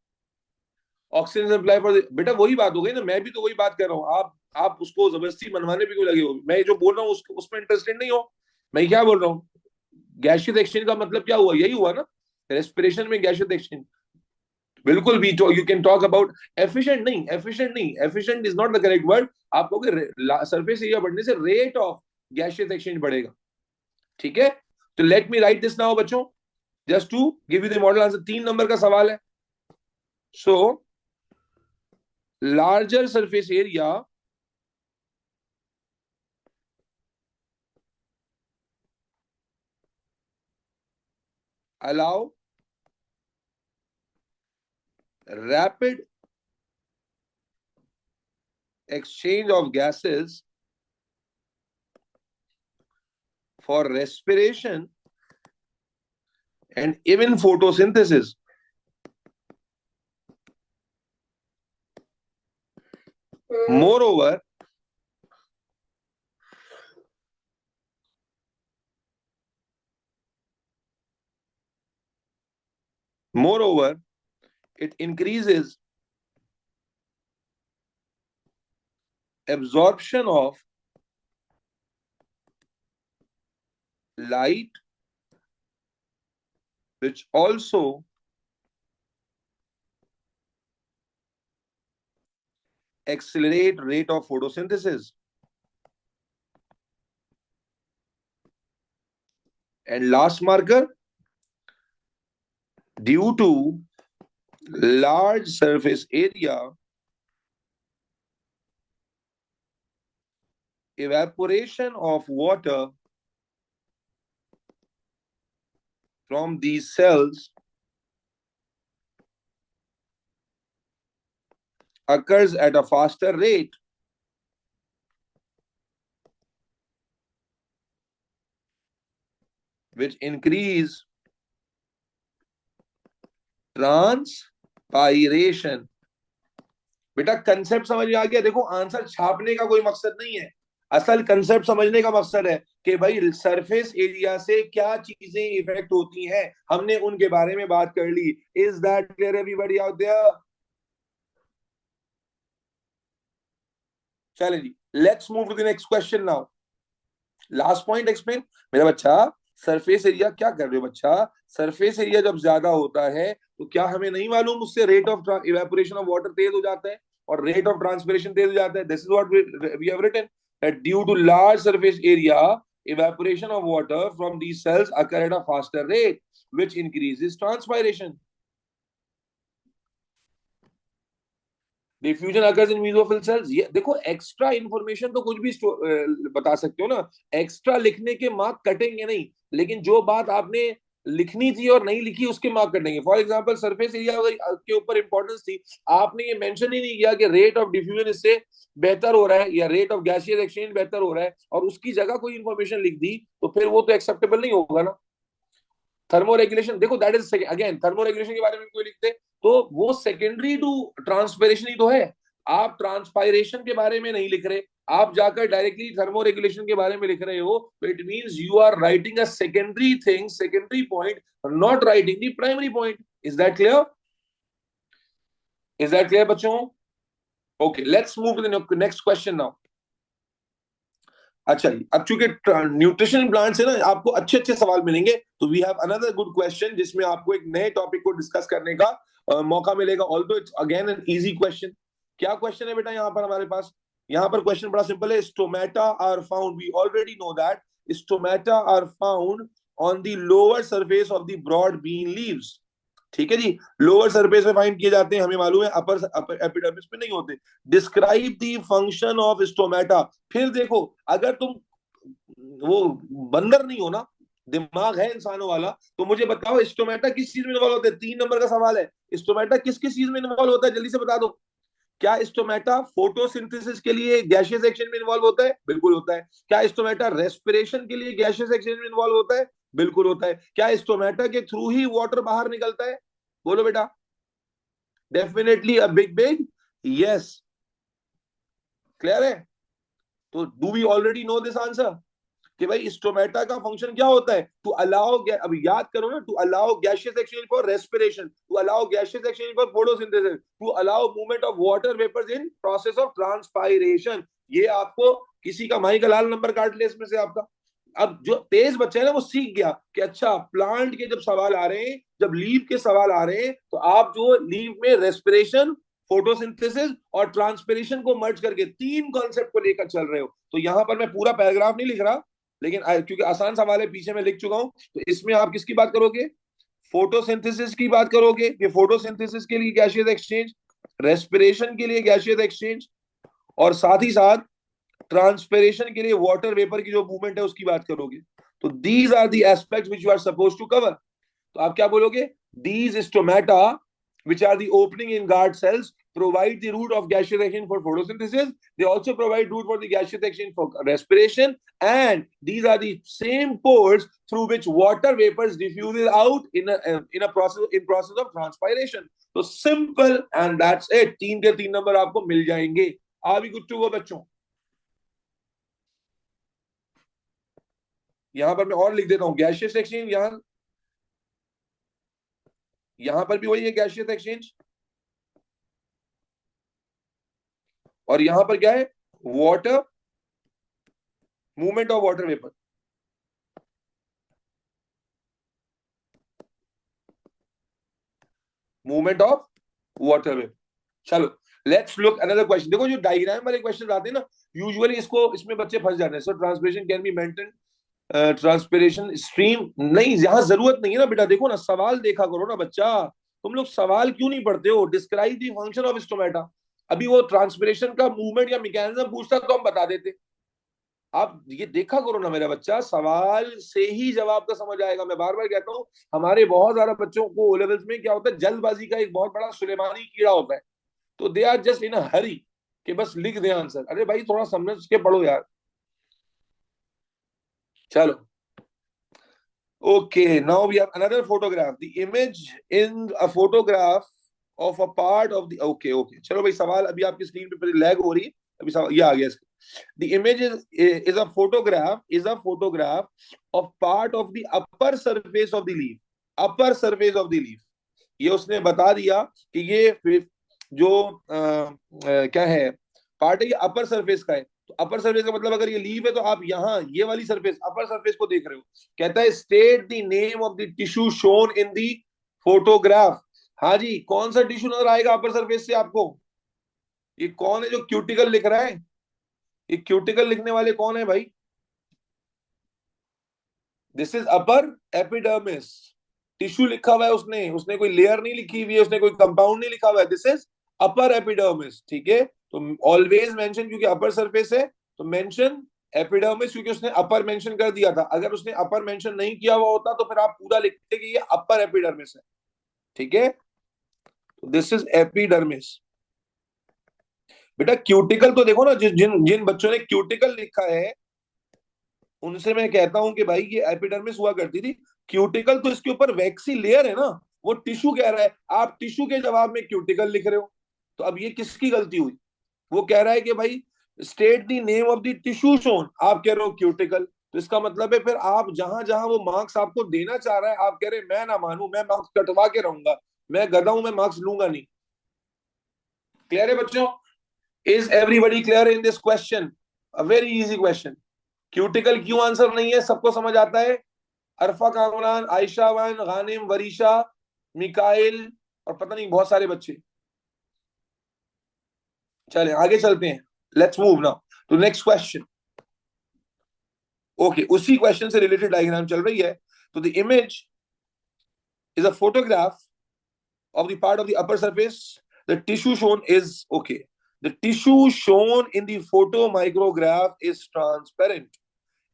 ऑक्सीजन सप्लाई पर, बेटा वही बात हो गई ना, मैं भी तो वही बात कर रहा हूँ। आप उसको जबरदस्ती मनवाने पे क्यों लगे हो? मैं जो बोल रहा हूँ उसमें इंटरेस्टेड नहीं हो? मैं क्या बोल रहा हूँ? गैशियस एक्सचेंज का मतलब क्या हुआ? यही हुआ ना, रेस्पिरेशन में गैशियस एक्सचेंज। बिल्कुल भी, तो you can talk about efficient, नहीं एफिशिएंट नहीं, efficient is not the correct word. आप कहोगे सरफेस एरिया बढ़ने से रेट ऑफ गैशियस एक्सचेंज बढ़ेगा, ठीक है? तो let me write this now बच्चों, just to give you the model answer. 3 number का सवाल है। So larger surface area allow rapid exchange of gases for respiration and even photosynthesis. Moreover, moreover, it increases absorption of light, which also accelerate rate of photosynthesis. And last marker, due to large surface area, evaporation of water from these cells occurs at a faster rate, which increase transpiration. बेटा concept समझ में आ गया? देखो, answer छापने का कोई मकसद नहीं है, असल कंसेप्ट समझने का मकसद है कि भाई सरफेस एरिया से क्या चीजें इफेक्ट होती हैं, हमने उनके बारे में बात कर ली। Is that clear everybody out there? चलें जी, let's move to the next question now. Last point explain. मेरा बच्चा, सरफेस एरिया क्या कर रहे हो बच्चा? सरफेस एरिया जब ज्यादा होता है तो क्या हमें नहीं मालूम उससे rate of evaporation of water तेज हो जाता है और रेट ऑफ ट्रांसपिरेशन तेज हो जाता है? This is what we have written, that due to large surface area evaporation of water from these cells occur at a faster rate, which increases transpiration. Diffusion occurs in mesophyll cells. ये देखो, extra information तो कुछ भी बता सकते हो ना, extra लिखने के मार्क कटेंगे नहीं, लेकिन जो बात आपने लिखनी थी और नहीं लिखी उसके मार्क कटेंगे। फॉर एग्जांपल सरफेस एरिया के ऊपर इंपॉर्टेंस थी, आपने ये मेंशन ही नहीं किया कि रेट ऑफ डिफ्यूजन इससे बेहतर हो रहा है या रेट ऑफ गैसियस एक्सचेंज बेहतर हो रहा है, और उसकी जगह कोई इंफॉर्मेशन लिख दी, तो फिर वो तो एक्सेप्टेबल नहीं होगा ना। थर्मो रेगुलेशन, देखो that is again, thermo regulation के बारे में कोई लिखते तो वो सेकेंडरी टू ट्रांसपायरेशन ही तो है। आप ट्रांसपायरेशन के बारे में नहीं लिख रहे, आप जाकर डायरेक्टली थर्मो रेगुलेशन के बारे में लिख रहे हो, तो it means you are writing a secondary thing, secondary point, not writing the primary point. Is that clear? Is that clear बच्चों? Okay, let's move to the next question now. अच्छा जी, अब चूंकि न्यूट्रिशन प्लांट है ना, आपको अच्छे अच्छे सवाल मिलेंगे, तो we have another good question जिसमें आपको एक नए टॉपिक को डिस्कस करने का मौका मिलेगा। Although it's again an easy question. क्या क्वेश्चन है बेटा यहाँ पर हमारे पास? यहां पर क्वेश्चन बड़ा सिंपल है, stomata are found, we already know that stomata are found on the lower surface of the broad bean leaves. ठीक है जी, लोअर सरफेस में फाइंड किए जाते हैं, हमें मालूम है, अपर एपिडर्मिस में नहीं होते। Describe the function of stomata. फिर देखो, अगर तुम वो बंदर नहीं हो ना, दिमाग है इंसानों वाला, तो मुझे बताओ स्टोमेटा किस चीज में इन्वॉल्व होता है। 3 नंबर का सवाल है, स्टोमेटा किस किस चीज में इन्वॉल्व होता है, जल्दी से बता दो। क्या स्टोमेटा फोटोसिंथेसिस के लिए गैसियस एक्सचेंज में इन्वॉल्व होता है? बिल्कुल होता है। क्या स्टोमेटा रेस्पिरेशन के लिए गैसियस एक्सचेंज में इन्वॉल्व होता है? बिल्कुल होता है। क्या स्टोमेटा के थ्रू ही वाटर बाहर निकलता है? बोलो बेटा। Definitely a big big yes. Clear है? तो do we already know this answer कि भाई स्टोमेटा का फंक्शन क्या होता है? टू अलाउ, अब याद करो ना, to allow gaseous exchange for respiration, to allow gaseous exchange for photosynthesis, to allow movement of water vapours in process of transpiration. ये आपको किसी का माई का लाल नंबर काट ले इसमें से आपका। अब जो तेज बच्चा है ना, वो सीख गया कि अच्छा, प्लांट के जब सवाल आ रहे हैं, जब लीव के सवाल आ रहे हैं, तो आप जो लीव में रेस्पिरेशन, फोटोसिंथेसिस और ट्रांसपिरेशन को मर्ज करके 3 कॉन्सेप्ट को लेकर चल रहे हो। तो यहां पर मैं पूरा पैराग्राफ नहीं लिख रहा, लेकिन क्योंकि आसान सवाल है, पीछे मैं लिख चुका हूं, तो इसमें आप किसकी बात करोगे? फोटोसिंथेसिस की बात करोगे कि फोटोसिंथेसिस के लिए गैसियस एक्सचेंज, रेस्पिरेशन के लिए गैसियस एक्सचेंज, और साथ ही साथ ट्रांसपिरेशन के लिए वाटर वेपर की जो मूवमेंट है उसकी बात करोगे। तो these are the aspects which you are suppose to cover. तो आप क्या बोलोगे? These stomata, which are the opening in guard cells, provide the route of gaseous exchange for photosynthesis. They also provide route for the gaseous exchange for respiration, and these are the same pores through which water vapors diffuses out in process of transpiration. So simple, and that's it. 3 के 3 number आपको मिल जाएंगे। Are we good to go बच्चों? यहां पर मैं और लिख देता हूं, गैसियस एक्सचेंज, यहां पर भी वही है, गैसियस एक्सचेंज, और यहां पर क्या है? Water, movement of water vapour, movement of water vapour. चलो, लेट्स लुक अनदर क्वेश्चन। देखो, जो डायग्राम वाले क्वेश्चन आते हैं ना, यूजुअली इसमें बच्चे फंस जाते हैं। So transpiration can be maintain, transpiration stream नहीं, जहां जरूरत नहीं है ना बेटा, देखो ना, सवाल देखा करो ना बच्चा। तुम लोग सवाल क्यों नहीं पढ़ते हो? Describe the function of stomata. अभी वो ट्रांसपिरेशन का मूवमेंट या मैकेनिज्म पूछता तो हम बता देते। आप ये देखा करो ना मेरा बच्चा, सवाल से ही जवाब का समझ आएगा। मैं बार बार कहता हूँ, हमारे बहुत ज्यादा बच्चों को ओ लेवल्स में क्या होता है, जल्दबाजी का एक बहुत बड़ा सुलेमानी कीड़ा होता है। तो दे आर जस्ट इन अ हरी कि बस लिख दे आंसर। अरे भाई, थोड़ा समझ के पढ़ो यार। चलो, okay, now we have another photograph. The image in a photograph of a part of the, okay, okay, चलो भाई, सवाल अभी आपकी स्क्रीन पे लैग हो रही है, अभी सवाल ये आ गया इसका। The image is a photograph of part of the upper surface of the leaf, upper surface of the leaf। ये उसने बता दिया कि ये जो क्या है, पार्ट है, ये अपर सरफेस का है। तो अपर सरफेस का मतलब, अगर ये लीव है तो आप यहाँ ये वाली सरफेस, अपर सरफेस को देख रहे हो। कहता है state the name of the tissue shown in the photograph. हाँ जी, कौन सा टिश्यू नजर आएगा अपर सरफेस से आपको? ये कौन है जो क्यूटिकल लिख रहा है? ये क्यूटिकल लिखने वाले कौन है भाई? This is upper epidermis. Tissue लिखा हुआ है उसने, उसने कोई लेयर नहीं लिखी हुई है, उसने कोई कंपाउंड नहीं लिखा हुआ है। This is upper epidermis. ठीक है, तो ऑलवेज मेंशन, क्योंकि अपर सरफेस है, तो मेंशन एपिडर्मिस, क्योंकि उसने अपर मेंशन कर दिया था। अगर उसने अपर मेंशन नहीं किया हुआ होता तो फिर आप पूरा लिखते कि ये अपर एपिडर्मिस है। ठीक है, तो दिस इज एपिडर्मिस। बेटा क्यूटिकल तो देखो ना, जिन जिन बच्चों ने क्यूटिकल लिखा है उनसे मैं कहता हूं कि भाई ये एपिडर्मिस हुआ करती थी। क्यूटिकल तो इसके ऊपर वैक्सी लेयर है ना, वो टिश्यू कह रहा है, आप टिश्यू के जवाब में क्यूटिकल लिख रहे हो। तो अब ये किसकी गलती हुई? वो कह रहा है कि भाई state the name of the tissue shown, आप कह रहे हो क्यूटिकल। तो इसका मतलब है फिर आप जहां जहां वो मार्क्स आपको देना चाह रहा है, आप कह रहे हैं मैं ना मानू, मैं मार्क्स कटवा के रहूंगा, मैं गधा हूं, मैं मार्क्स लूंगा नहीं। क्लियर है बच्चों? Is everybody clear in this question? A very easy question. Cuticle क्यों आंसर नहीं है, सबको समझ आता है? अरफा कामरान, आयशा वन, गानिम, वरीशा, मिकाइल, और पता नहीं बहुत सारे बच्चे। चले आगे चलते हैं। Let's move now to next question. Okay, उसी क्वेश्चन से रिलेटेड डायग्राम चल रही है. तो the image is a photograph of the part of the upper surface. The tissue shown is okay. The tissue shown in the photomicrograph is transparent.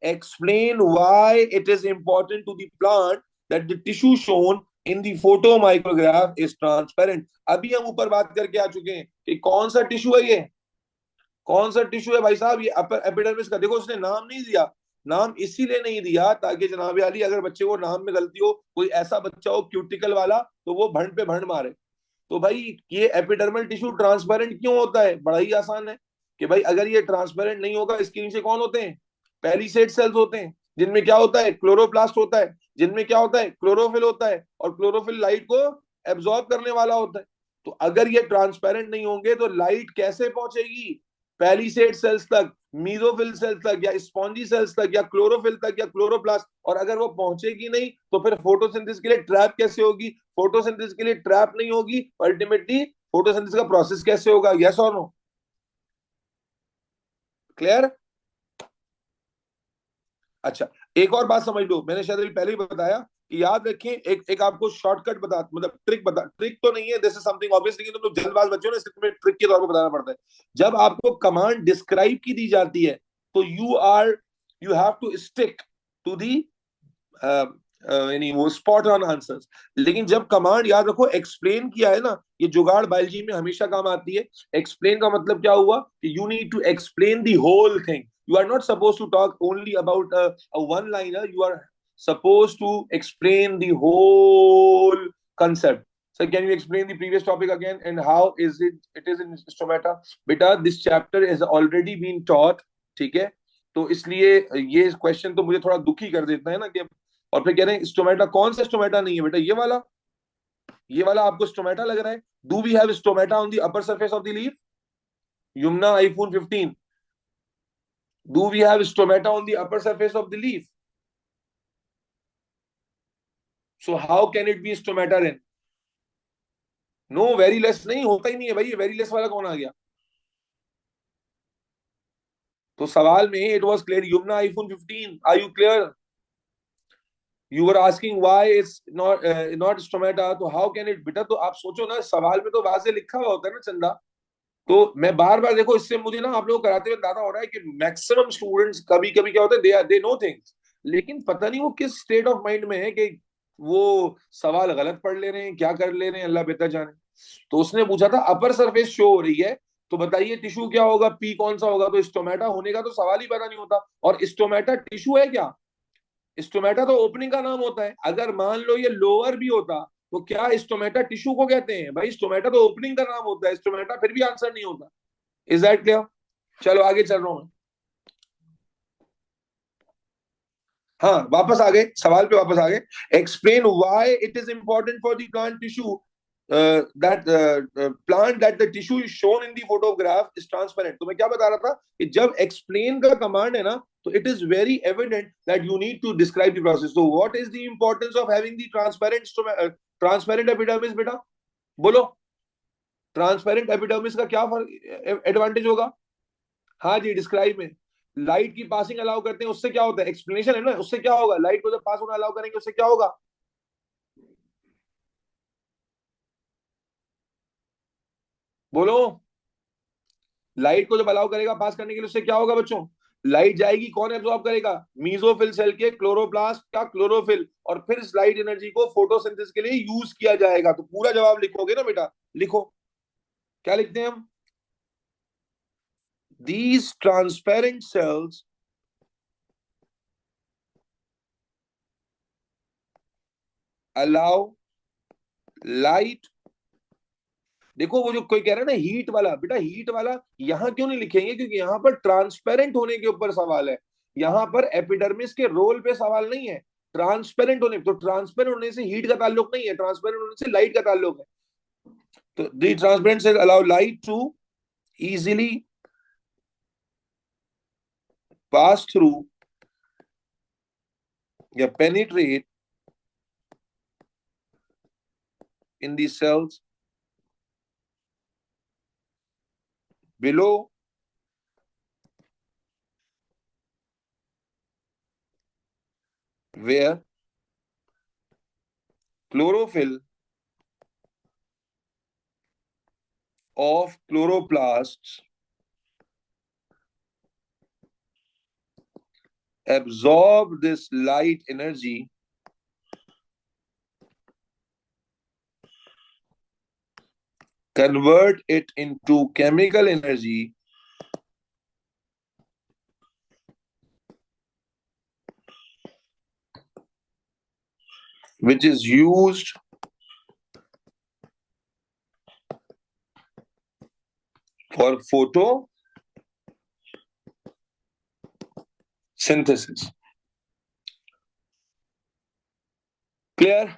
Explain why it is important to the plant that the tissue shown in the photomicrograph is transparent. अभी हम ऊपर बात करके आ चुके हैं कि कौन सा टिश्यू है ये, कौन सा टिश्यू है भाई साहब, ये अपर एपिडर्मिस का. देखो उसने नाम नहीं दिया. नाम इसीलिए नहीं दिया ताकि जनाब आली अगर बच्चे को नाम में गलती हो, कोई ऐसा बच्चा हो क्यूटिकल वाला, तो वो भंड पे भंड मारे. तो भाई ये एपिडर्मल टिश्यू ट्रांसपेरेंट क्यों होता है? बड़ा ही आसान है कि भाई अगर ये ट्रांसपेरेंट नहीं होगा, इसके नीचे कौन होते हैं? पेरिसेट सेल्स होते हैं, जिनमें क्या होता है? क्लोरोप्लास्ट होता है, जिनमें क्या होता है? क्लोरोफिल होता है, और क्लोरोफिल लाइट को एब्जॉर्ब करने वाला होता है. तो अगर ये ट्रांसपेरेंट नहीं होंगे तो लाइट कैसे पहुंचेगी? पेरिसेट सेल्स तक, मीजोफिल सेल्स तक, या स्पॉन्जी सेल्स तक, या क्लोरोफिल तक, या क्लोरोप्लास्ट. और अगर वो पहुंचेगी नहीं तो फिर फोटोसिंथेसिस के लिए ट्रैप कैसे होगी? फोटोसिंथेसिस के लिए ट्रैप नहीं होगी, अल्टीमेटली फोटोसिंथेसिस का प्रोसेस कैसे होगा? यस और नो? क्लियर? अच्छा, एक और बात समझ लो, मैंने शायद अभी पहले ही बताया कि याद रखें, एक एक आपको शॉर्टकट बता, मतलब ट्रिक बता, ट्रिक तो नहीं है, दिस इज समथिंग ऑब्वियस, लेकिन तुम लोग जल्दबाज बच्चे हो ना, इसलिए तुम्हें ट्रिक के तौर पर बताना पड़ता है. जब आपको कमांड डिस्क्राइब की दी जाती है तो you have to stick to the यानी वो स्पॉट ऑन आंसर्स. लेकिन जब कमांड, याद रखो, एक्सप्लेन किया है ना, ये जुगाड़ बायोलॉजी में हमेशा काम आती है. एक्सप्लेन का मतलब क्या हुआ कि you need to explain the whole thing. You are not supposed to talk only about a one liner. You are supposed to explain the whole concept. So can you explain the previous topic again and how is it is in stomata? Beta, this chapter has already been taught. ठीक है, तो इसलिए ये question तो मुझे थोड़ा दुखी कर देता है ना कि, और फिर कह रहे हैं स्टोमेटा. कौन सा स्टोमेटा नहीं है बेटा? ये वाला आपको स्टोमेटा लग रहा है? Do we have stomata on the upper surface of the leaf? Yumna iPhone 15, do we have stomata on the upper surface of the leaf? So how can it be stomata then? No, very less नहीं होता ही नहीं है भाई. ये very less वाला कौन आ गया? तो सवाल में it was clear. Yumna iPhone 15, are you clear? You were asking why it's not stomata. तो how can it? बेटा तो आप सोचो ना, सवाल में तो वाजे लिखा हुआ होता है ना चंदा. तो मैं बार बार, देखो, इससे मुझे ना आप लोग कराते हुए अंदाजा हो रहा है कि मैक्सिमम स्टूडेंट्स कभी कभी क्या होता है, दे नो थिंग्स, लेकिन पता नहीं वो किस स्टेट ऑफ माइंड में है कि वो सवाल गलत पढ़ ले रहे हैं, क्या कर ले रहे हैं, अल्लाह बेहतर जाने. तो उसने पूछा था अपर सरफेस शो हो रही है, तो बताइए टिश्यू क्या होगा, पी कौन सा होगा? तो स्टोमेटा होने का तो सवाल ही पता नहीं होता. और स्टोमेटा टिश्यू है क्या? स्टोमेटा तो ओपनिंग का नाम होता है. अगर मान लो ये लोअर भी होता तो क्या स्टोमेटा टिश्यू को कहते हैं? भाई स्टोमेटा तो ओपनिंग का नाम होता है, स्टोमेटा फिर भी आंसर नहीं होता. Is that clear? चलो आगे चल रहा हूं मैं. हाँ, वापस आ गए, सवाल पे वापस आ गए. Explain why it is important for the plant tissue that plant that the tissue is shown in the photograph is transparent. तो मैं क्या बता रहा था कि जब एक्सप्लेन का कमांड है ना, तो it is very evident that you need to describe the process. तो what is the importance of having the transparent epidermis बेटा? बोलो, ट्रांसपेरेंट एपिडर्मिस का क्या एडवांटेज होगा? हाँ जी, डिस्क्राइब में लाइट की पासिंग अलाउ करते हैं, उससे क्या होता है? एक्सप्लेनेशन है ना, उससे क्या होगा? लाइट को जब पास होना अलाउ करेंगे उससे क्या होगा? बोलो, लाइट को जब अलाउ करेगा पास करने के लिए उससे क्या होगा बच्चों? लाइट जाएगी, कौन एब्जॉर्ब करेगा? मीजोफिल सेल के क्लोरोप्लास्ट का क्लोरोफिल, और फिर इस लाइट एनर्जी को फोटोसिंथेसिस के लिए यूज किया जाएगा. तो पूरा जवाब लिखोगे ना बेटा? लिखो, क्या लिखते हैं हम? These transparent cells allow light. देखो वो जो कोई कह रहा है ना हीट वाला, बेटा हीट वाला यहां क्यों नहीं लिखेंगे? क्योंकि यहां पर ट्रांसपेरेंट होने के ऊपर सवाल है. यहां पर एपिडर्मिस के रोल पे सवाल नहीं है, ट्रांसपेरेंट होने. तो ट्रांसपेरेंट होने से हीट का ताल्लुक नहीं है, ट्रांसपेरेंट होने से लाइट का ताल्लुक है. तो दी ट्रांसपेरेंट से allow light to easily pass through या penetrate in the cells below where chlorophyll of chloroplasts absorb this light energy convert it into chemical energy which is used for photosynthesis. Clear?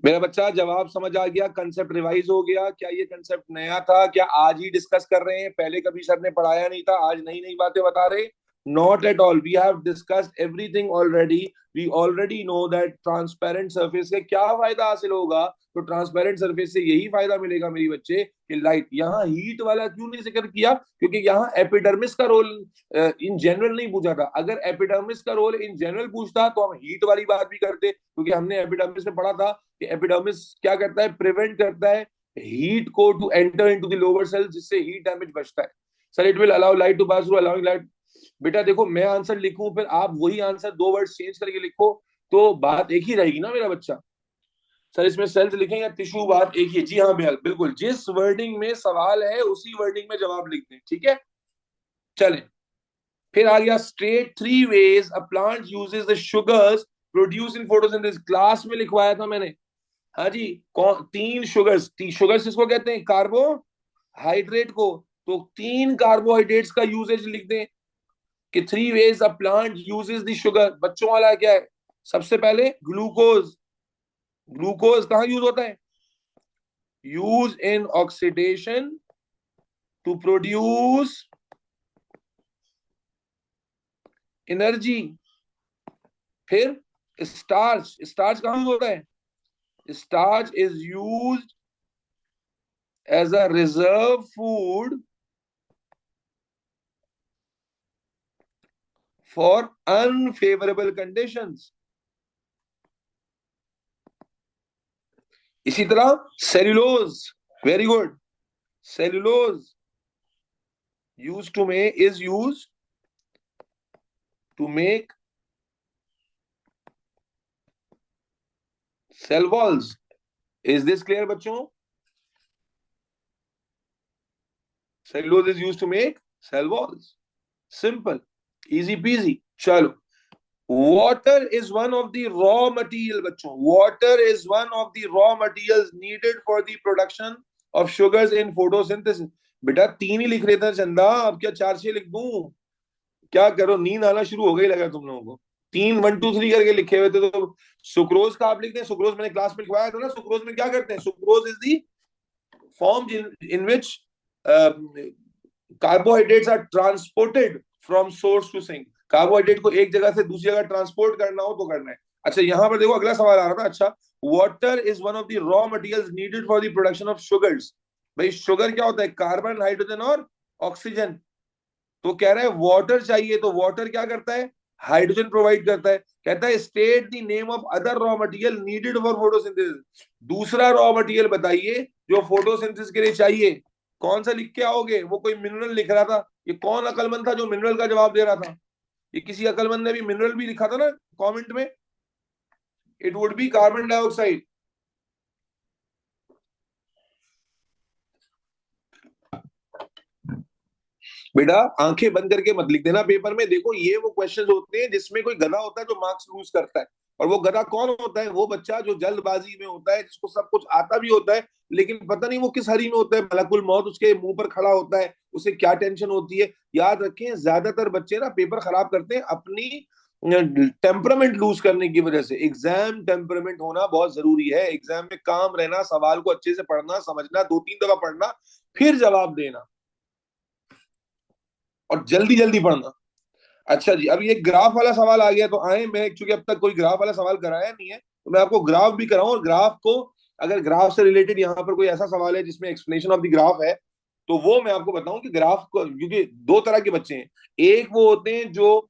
मेरा बच्चा जवाब समझ आ गया, concept revise हो गया? क्या ये कंसेप्ट नया था? क्या आज ही डिस्कस कर रहे हैं? पहले कभी सर ने पढ़ाया नहीं था, आज नई नई बातें बता रहे? Not at all, we have discussed everything already. We already know that transparent surface से क्या फायदा हासिल होगा। तो ट्रांसपेरेंट सरफेस से यही फायदा मिलेगा मेरी बच्चे कि लाइट। यहाँ हीट वाला क्यों नहीं जिक्र किया? क्योंकि यहाँ एपिडर्मिस का रोल इन जनरल नहीं पूछा था। अगर एपिडर्मिस का रोल इन जनरल पूछता तो हम हीट वाली बात भी करते, क्योंकि हमने एपिडर्मिस में पढ़ा था कि एपिडर्मिस क्या करता है, प्रिवेंट करता है हीट को to enter into the lower cells, जिससे हीट डैमेज बचता है। Sir it will allow light to pass through, allowing light. बेटा देखो, मैं आंसर लिखूं फिर आप वही आंसर दो वर्ड चेंज करके लिखो तो बात एक ही रहेगी ना मेरा बच्चा। सर इसमें सेल्स लिखें या टिश्यू, बात एक ही। जी हाँ बिल्कुल, जिस वर्डिंग में सवाल है उसी वर्डिंग में जवाब लिख दें, ठीक है? चलें, फिर आ गया state 3 ways a plant uses the sugars produce in photosynthesis. Class में लिखवाया था मैंने। हाँ जी, कौन? 3 शुगर्स। शुगर्स किसको कहते हैं? कार्बोहाइड्रेट को। तो 3 कार्बोहाइड्रेट्स का यूजेज लिख दें कि 3 ways a plant uses the sugar. बच्चों वाला क्या है? सबसे पहले ग्लूकोज। ग्लूकोज कहाँ यूज होता है? Use in oxidation to produce energy. फिर स्टार्च। स्टार्च कहाँ यूज होता है? Starch is used as a reserve food for unfavourable conditions. इसी तरह cellulose, very good, cellulose used to make is used to make cell walls. Is this clear बच्चों? Cellulose is used to make cell walls. Simple, easy peasy. चलो, water is one of the raw material बच्चों। water is one of the raw materials needed for the production of sugars in photosynthesis। बेटा 3 ही लिख रहे थे चंदा, अब क्या 4-6 लिख दूं? क्या करो, नींद आना शुरू हो गई लगा तुम लोगों को। 3 1 2 3 करके लिखे हुए थे तो सुक्रोज का आप लिखते हैं। सुक्रोज मैंने क्लास में लिखवाया था ना। सुक्रोज में क्या करते हैं? Sucrose is the form in which carbohydrates are transported from source to sink. Carbohydrate को एक जगह से दूसरी जगह ट्रांसपोर्ट करना हो तो करना है। अच्छा, यहां पर देखो अगला सवाल आ रहा था। अच्छा, water is one of the raw materials needed for the production of sugars. भाई शुगर क्या होता है? कार्बन, हाइड्रोजन और ऑक्सीजन। तो कह रहा है वाटर चाहिए, तो वाटर क्या करता है? हाइड्रोजन प्रोवाइड करता है। कहता है state the name of other raw material needed for photosynthesis. दूसरा रॉ मटेरियल बताइए जो फोटोसिंथेसिस के लिए चाहिए। कौन सा लिख के आओगे? वो कोई मिनरल लिख रहा था। ये कौन अकलमंद था जो मिनरल का जवाब दे रहा था? ये किसी अकलमंद ने भी मिनरल भी लिखा था ना कमेंट में। It would be carbon dioxide. बेटा आंखें बंद करके मत लिख देना पेपर में। देखो ये वो क्वेश्चंस होते हैं जिसमें कोई गधा होता है जो मार्क्स लूज करता है। और वो गधा कौन होता है? वो बच्चा जो जल्दबाजी में होता है, जिसको सब कुछ आता भी होता है लेकिन पता नहीं वो किस हरी में होता है। मलकुल मौत उसके मुंह पर खड़ा होता है, उसे क्या टेंशन होती है। याद रखें, ज्यादातर बच्चे ना पेपर खराब करते हैं अपनी टेम्परामेंट लूज करने की वजह से। एग्जाम टेम्परामेंट होना बहुत जरूरी है। एग्जाम में काम रहना, सवाल को अच्छे से पढ़ना, समझना, 2-3 दफा पढ़ना, फिर जवाब देना और जल्दी जल्दी पढ़ना। अच्छा जी, अब ये ग्राफ वाला सवाल आ गया तो आए। मैं चूंकि अब तक कोई ग्राफ वाला सवाल कराया नहीं है तो मैं आपको ग्राफ भी कराऊं। और ग्राफ को, अगर ग्राफ से रिलेटेड यहाँ पर कोई ऐसा सवाल है जिसमें एक्सप्लेनेशन ऑफ द ग्राफ है तो वो मैं आपको बताऊं कि ग्राफ को, क्योंकि 2 तरह के बच्चे हैं। एक वो होते हैं जो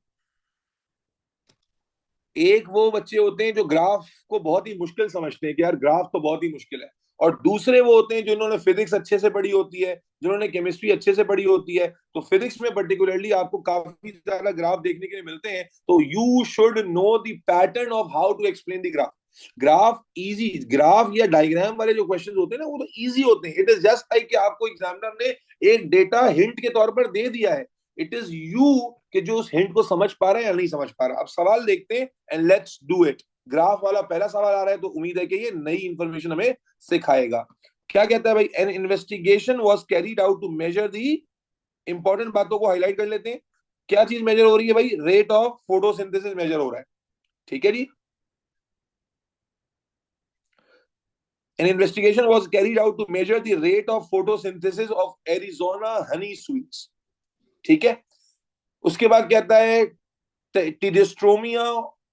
एक वो बच्चे होते हैं जो ग्राफ को बहुत ही मुश्किल समझते हैं कि यार ग्राफ तो बहुत ही मुश्किल है, और दूसरे वो होते हैं जिन्होंने फिजिक्स अच्छे से पढ़ी होती है, जिन्होंने केमिस्ट्री अच्छे से पढ़ी होती है। तो फिजिक्स में पर्टिकुलरली आपको काफी ज्यादा ग्राफ देखने के लिए मिलते हैं, तो you should know the pattern of how to explain the graph. Graph easy, graph या डायग्राम वाले जो क्वेश्चन होते हैं ना वो तो इजी होते हैं। इट इज जस्ट लाइक कि आपको एग्जामिनर ने एक डेटा हिंट के तौर पर दे दिया है, इट इज यू कि जो उस हिंट को समझ पा रहा है या नहीं समझ पा रहा। अब सवाल देखते हैं and let's do it. Graph वाला पहला सवाल आ रहा है, तो उम्मीद है कि ये नई इंफॉर्मेशन हमें सिखाएगा। क्या कहता है भाई, an investigation was carried out to measure the, important बातों को हाईलाइट कर लेते हैं। क्या चीज मेजर हो रही है भाई, रेट ऑफ फोटोसिंथेसिस मेजर हो रहा है, ठीक है जी। An investigation was carried out to measure the rate of photosynthesis of Arizona honey sweets, ठीक है। उसके बाद कहता है टिडेस्ट्रोमिया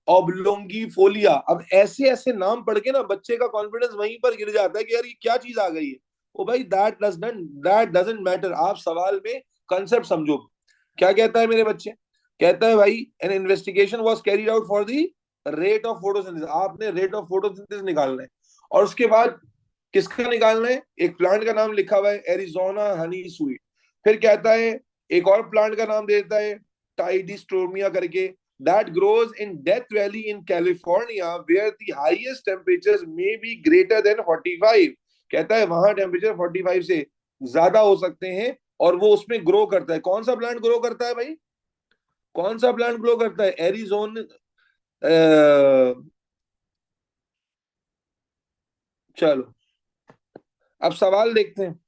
ऑब्लोंगिफोलिया। अब ऐसे ऐसे नाम पढ़ के ना बच्चे का कॉन्फिडेंस वहीं पर गिर जाता है कि यार ये क्या चीज आ गई है। ओ भाई दैट डजंट मैटर, आप सवाल में कंसेप्ट समझो। क्या कहता है मेरे बच्चे, कहता है भाई an investigation was carried out for the rate of photosynthesis, आपने रेट ऑफ फोटोसिंथेसिस निकालना है। और उसके बाद किसका निकालना है, एक प्लांट का नाम लिखा हुआ है एरिजोना हनी स्वीट। फिर कहता है एक और प्लांट का नाम देता है टाइडिस्ट्रोमिया करके, that grows in Death Valley in California where the highest temperatures may be greater than 45। कहता है वहां टेम्परेचर 45 से ज्यादा हो सकते हैं, और वो उसमें ग्रो करता है। कौन सा प्लांट ग्रो करता है भाई, कौन सा प्लांट ग्रो करता है, एरिजोन चलो अब सवाल देखते हैं।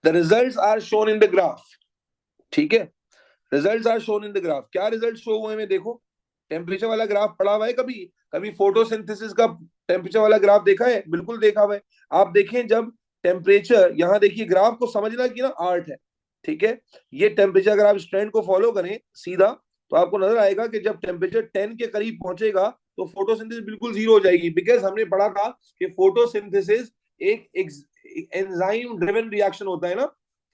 The results are shown in the graph, ठीक है। Results are shown in the graph, क्या रिजल्ट शो हुए में देखो। टेम्परेचर वाला ग्राफ पढ़ा हुआ है कभी, कभी फोटोसिंथेसिस का टेम्परेचर वाला ग्राफ देखा है, बिल्कुल देखा हुआ है। आप देखें जब टेम्परेचर, यहाँ देखिए ग्राफ को समझना की ना आर्ट है, ठीक है। ये टेम्परेचर अगर आप इस ट्रेंड को फॉलो करें सीधा, तो आपको नजर आएगा कि जब टेम्परेचर 10 के करीब पहुंचेगा तो फोटोसिंथेसिस बिल्कुल जीरो हो जाएगी, बिकॉज हमने पढ़ा था कि फोटोसिंथेसिस एक एंजाइम ड्रिवन रिएक्शन होता है ना।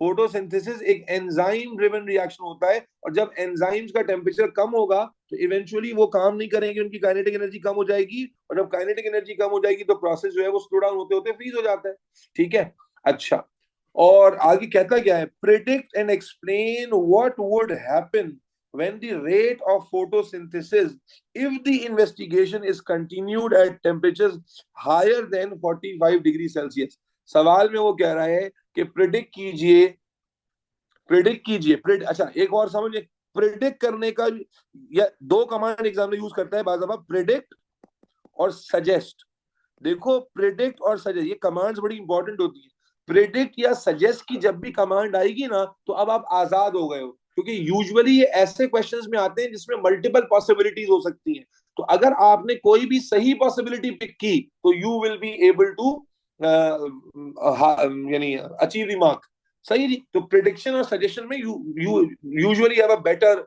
फोटोसिंथेसिस एक एंजाइम ड्रिवन रिएक्शन होता है, और जब एंजाइम्स का टेम्परेचर कम होगा तो इवेंचुअली वो काम नहीं करेंगे, उनकी काइनेटिक एनर्जी कम हो जाएगी, और जब काइनेटिक एनर्जी कम हो जाएगी तो प्रोसेस जो है वो स्लो डाउन होते होते फ्रीज हो जाता है, ठीक है। अच्छा, और आगे कहता क्या है, predict and explain what would happen when the rate of photosynthesis if the investigation is continued at temperatures higher than 45 degree Celsius. सवाल में वो कह रहा है कि प्रिडिक्ट कीजिए, प्रिडिक्ट कीजिए अच्छा एक और समझिए, प्रिडिक्ट करने का या दो कमांड एग्जाम यूज करता है बाज़ाबा, प्रिडिक्ट और सजेस्ट। देखो प्रिडिक्ट और सजेस्ट ये कमांड्स बड़ी इंपॉर्टेंट होती है। प्रिडिक्ट या सजेस्ट की जब भी कमांड आएगी ना, तो अब आप आजाद हो गए हो, क्योंकि यूजुअली ये ऐसे क्वेश्चंस में आते हैं जिसमें मल्टीपल पॉसिबिलिटीज हो सकती हैं। तो अगर आपने कोई भी सही पॉसिबिलिटी पिक की तो you will be able to यानी अचीव द मार्क, सही जी। तो प्रिडिक्शन और सजेशन में you you usually have a better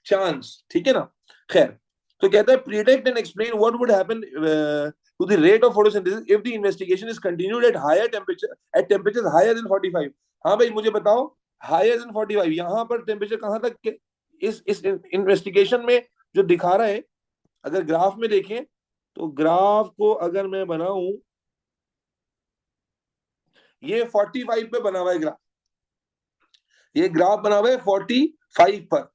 chance, ठीक है ना। खैर, तो कहता है predict and explain what would happen to the rate of photosynthesis if the investigation is continued at higher temperature at temperatures higher than 45। हाँ भाई मुझे बताओ, higher than 45 यहाँ पर टेम्परेचर कहाँ तक के, इस इन्वेस्टिगेशन में जो दिखा रहा है, अगर ग्राफ में देखें तो ग्राफ को अगर मैं बनाऊं, ये 45 पे बना हुआ है ग्राफ, ये ग्राफ बना हुआ है 45 पर,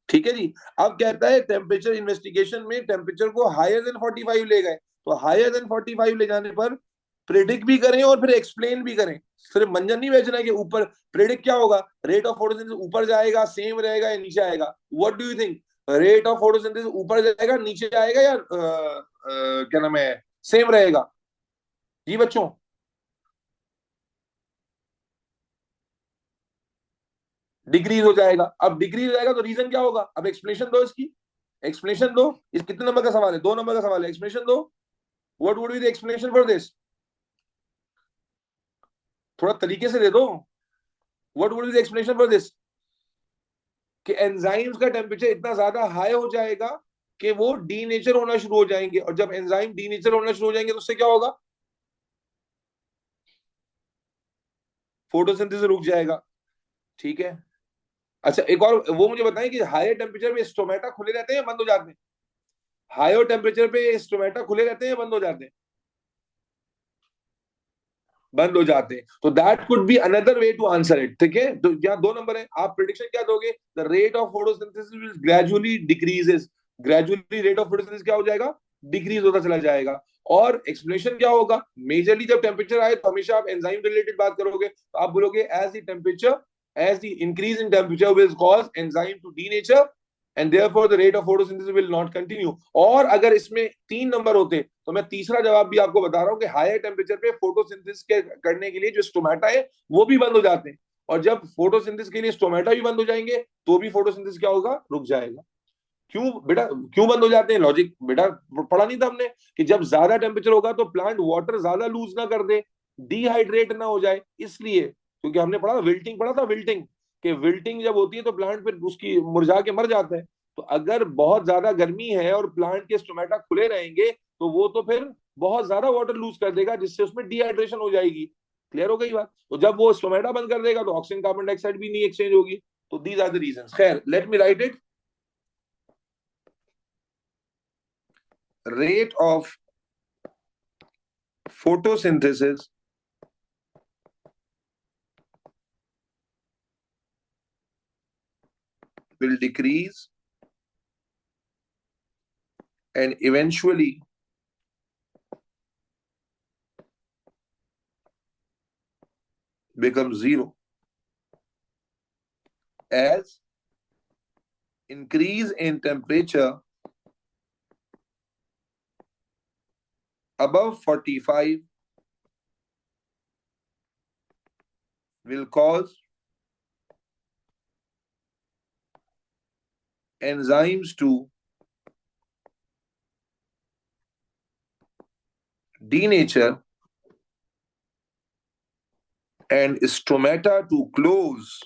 ठीक है जी। अब कहता है टेम्परेचर इन्वेस्टिगेशन में टेम्परेचर को हायर देन 45 ले गए, तो हायर देन 45 ले जाने पर प्रेडिक्ट भी करें और फिर एक्सप्लेन भी करें। सिर्फ मंजन नहीं बेचना है कि ऊपर प्रेडिक्ट क्या होगा, रेट ऑफ फोटोसिंथेसिस ऊपर जाएगा, सेम रहेगा या नीचे आएगा। What do you think, rate of photosynthesis ऊपर जाएगा नीचे आएगा या क्या नाम है सेम रहेगा जी बच्चों। डिक्रीज हो जाएगा। अब डिक्रीज हो जाएगा तो रीजन क्या होगा, अब एक्सप्लेनेशन दो इसकी, एक्सप्लेनेशन दो। इस कितने नंबर का सवाल है, 2 नंबर का सवाल है, एक्सप्लेनेशन दो। What would be the explanation for this, थोड़ा तरीके से दे दो। What would be the explanation for this, कि एंजाइम्स का टेम्परेचर इतना ज्यादा हाई हो जाएगा कि वो डीनेचर होना शुरू हो जाएंगे, और जब एंजाइम डीनेचर होना शुरू हो जाएंगे तो उससे क्या होगा, फोटोसिंथेसिस रुक जाएगा, ठीक है। अच्छा एक और वो मुझे बताएं कि हायर टेम्परेचर पे स्टोमेटा खुले रहते हैं या बंद हो जाते हैं? हायर टेम्परेचर पे स्टोमेटा खुले रहते हैं या बंद हो जाते हैं? बंद हो जाते हैं। तो that could be another way to answer it. ठीक है, तो यहाँ दो नंबर है, आप प्रिडिक्शन क्या दोगे? The rate of photosynthesis will gradually decreases. Gradually rate of photosynthesis क्या हो जाएगा? डिक्रीज होता चला जाएगा। और एक्सप्लेनेशन क्या होगा? मेजरली जब टेम्परेचर आए तो हमेशा आप एंजाइम रिलेटेड बात करोगे, तो आप बोलोगे as the increase in temperature will cause enzyme to denature and therefore the rate of photosynthesis will not continue. और अगर इसमें तीन नंबर होते तो मैं तीसरा जवाब भी आपको बता रहा हूं कि हायर टेम्परेचर पे फोटोसिंथेसिस के करने के लिए जो स्टोमेटा है वो भी बंद हो जाते हैं। और जब फोटोसिंथेसिस के लिए स्टोमेटा भी बंद हो जाएंगे तो भी फोटोसिंथेसिस क्या होगा? रुक जाएगा। क्यों बेटा, क्यों बंद हो जाते हैं? लॉजिक बेटा पढ़ा नहीं था हमने कि जब ज्यादा टेम्परेचर होगा तो प्लांट वाटर ज्यादा लूज ना कर दे, डिहाइड्रेट ना हो जाए, इसलिए। क्योंकि हमने पढ़ा विल्टिंग, पढ़ा था विल्टिंग, कि विल्टिंग जब होती है तो प्लांट फिर उसकी मुरझा के मर जाता है। तो अगर बहुत ज्यादा गर्मी है और प्लांट के स्टोमेटा खुले रहेंगे तो वो तो फिर बहुत ज्यादा वाटर लूज कर देगा, जिससे उसमें डिहाइड्रेशन हो जाएगी। क्लियर हो गई बात? तो जब वो स्टोमेटा बंद कर देगा तो ऑक्सीजन कार्बन डाइऑक्साइड भी नहीं एक्सचेंज होगी। तो दीज आर द रीजन। खैर, late me right it. Rate of photosynthesis will decrease and eventually become zero as increase in temperature above 45 will cause enzymes to denature and stomata to close,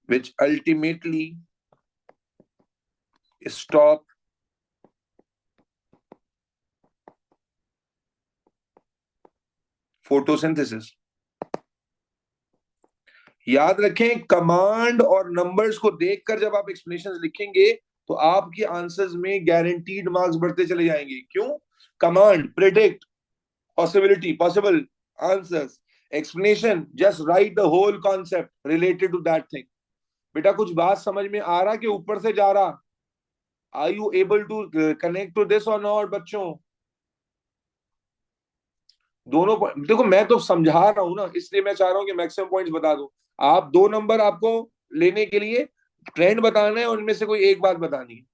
which ultimately stop photosynthesis. याद रखें, command और numbers को देखकर जब आप explanation लिखेंगे तो आपके आंसर्स में गारंटीड मार्क्स बढ़ते चले जाएंगे। क्यों? Command predict, possibility, possible answers, explanation, just write the whole concept related to that thing. बेटा कुछ बात समझ में आ रहा कि ऊपर से जा रहा? Are you able to connect to this or not बच्चों? दोनों देखो, मैं तो समझा रहा हूं ना, इसलिए मैं चाह रहा हूं कि मैक्सिमम पॉइंट्स बता दो। आप दो नंबर आपको लेने के लिए ट्रेंड बताना है और उनमें से कोई एक बात बतानी है।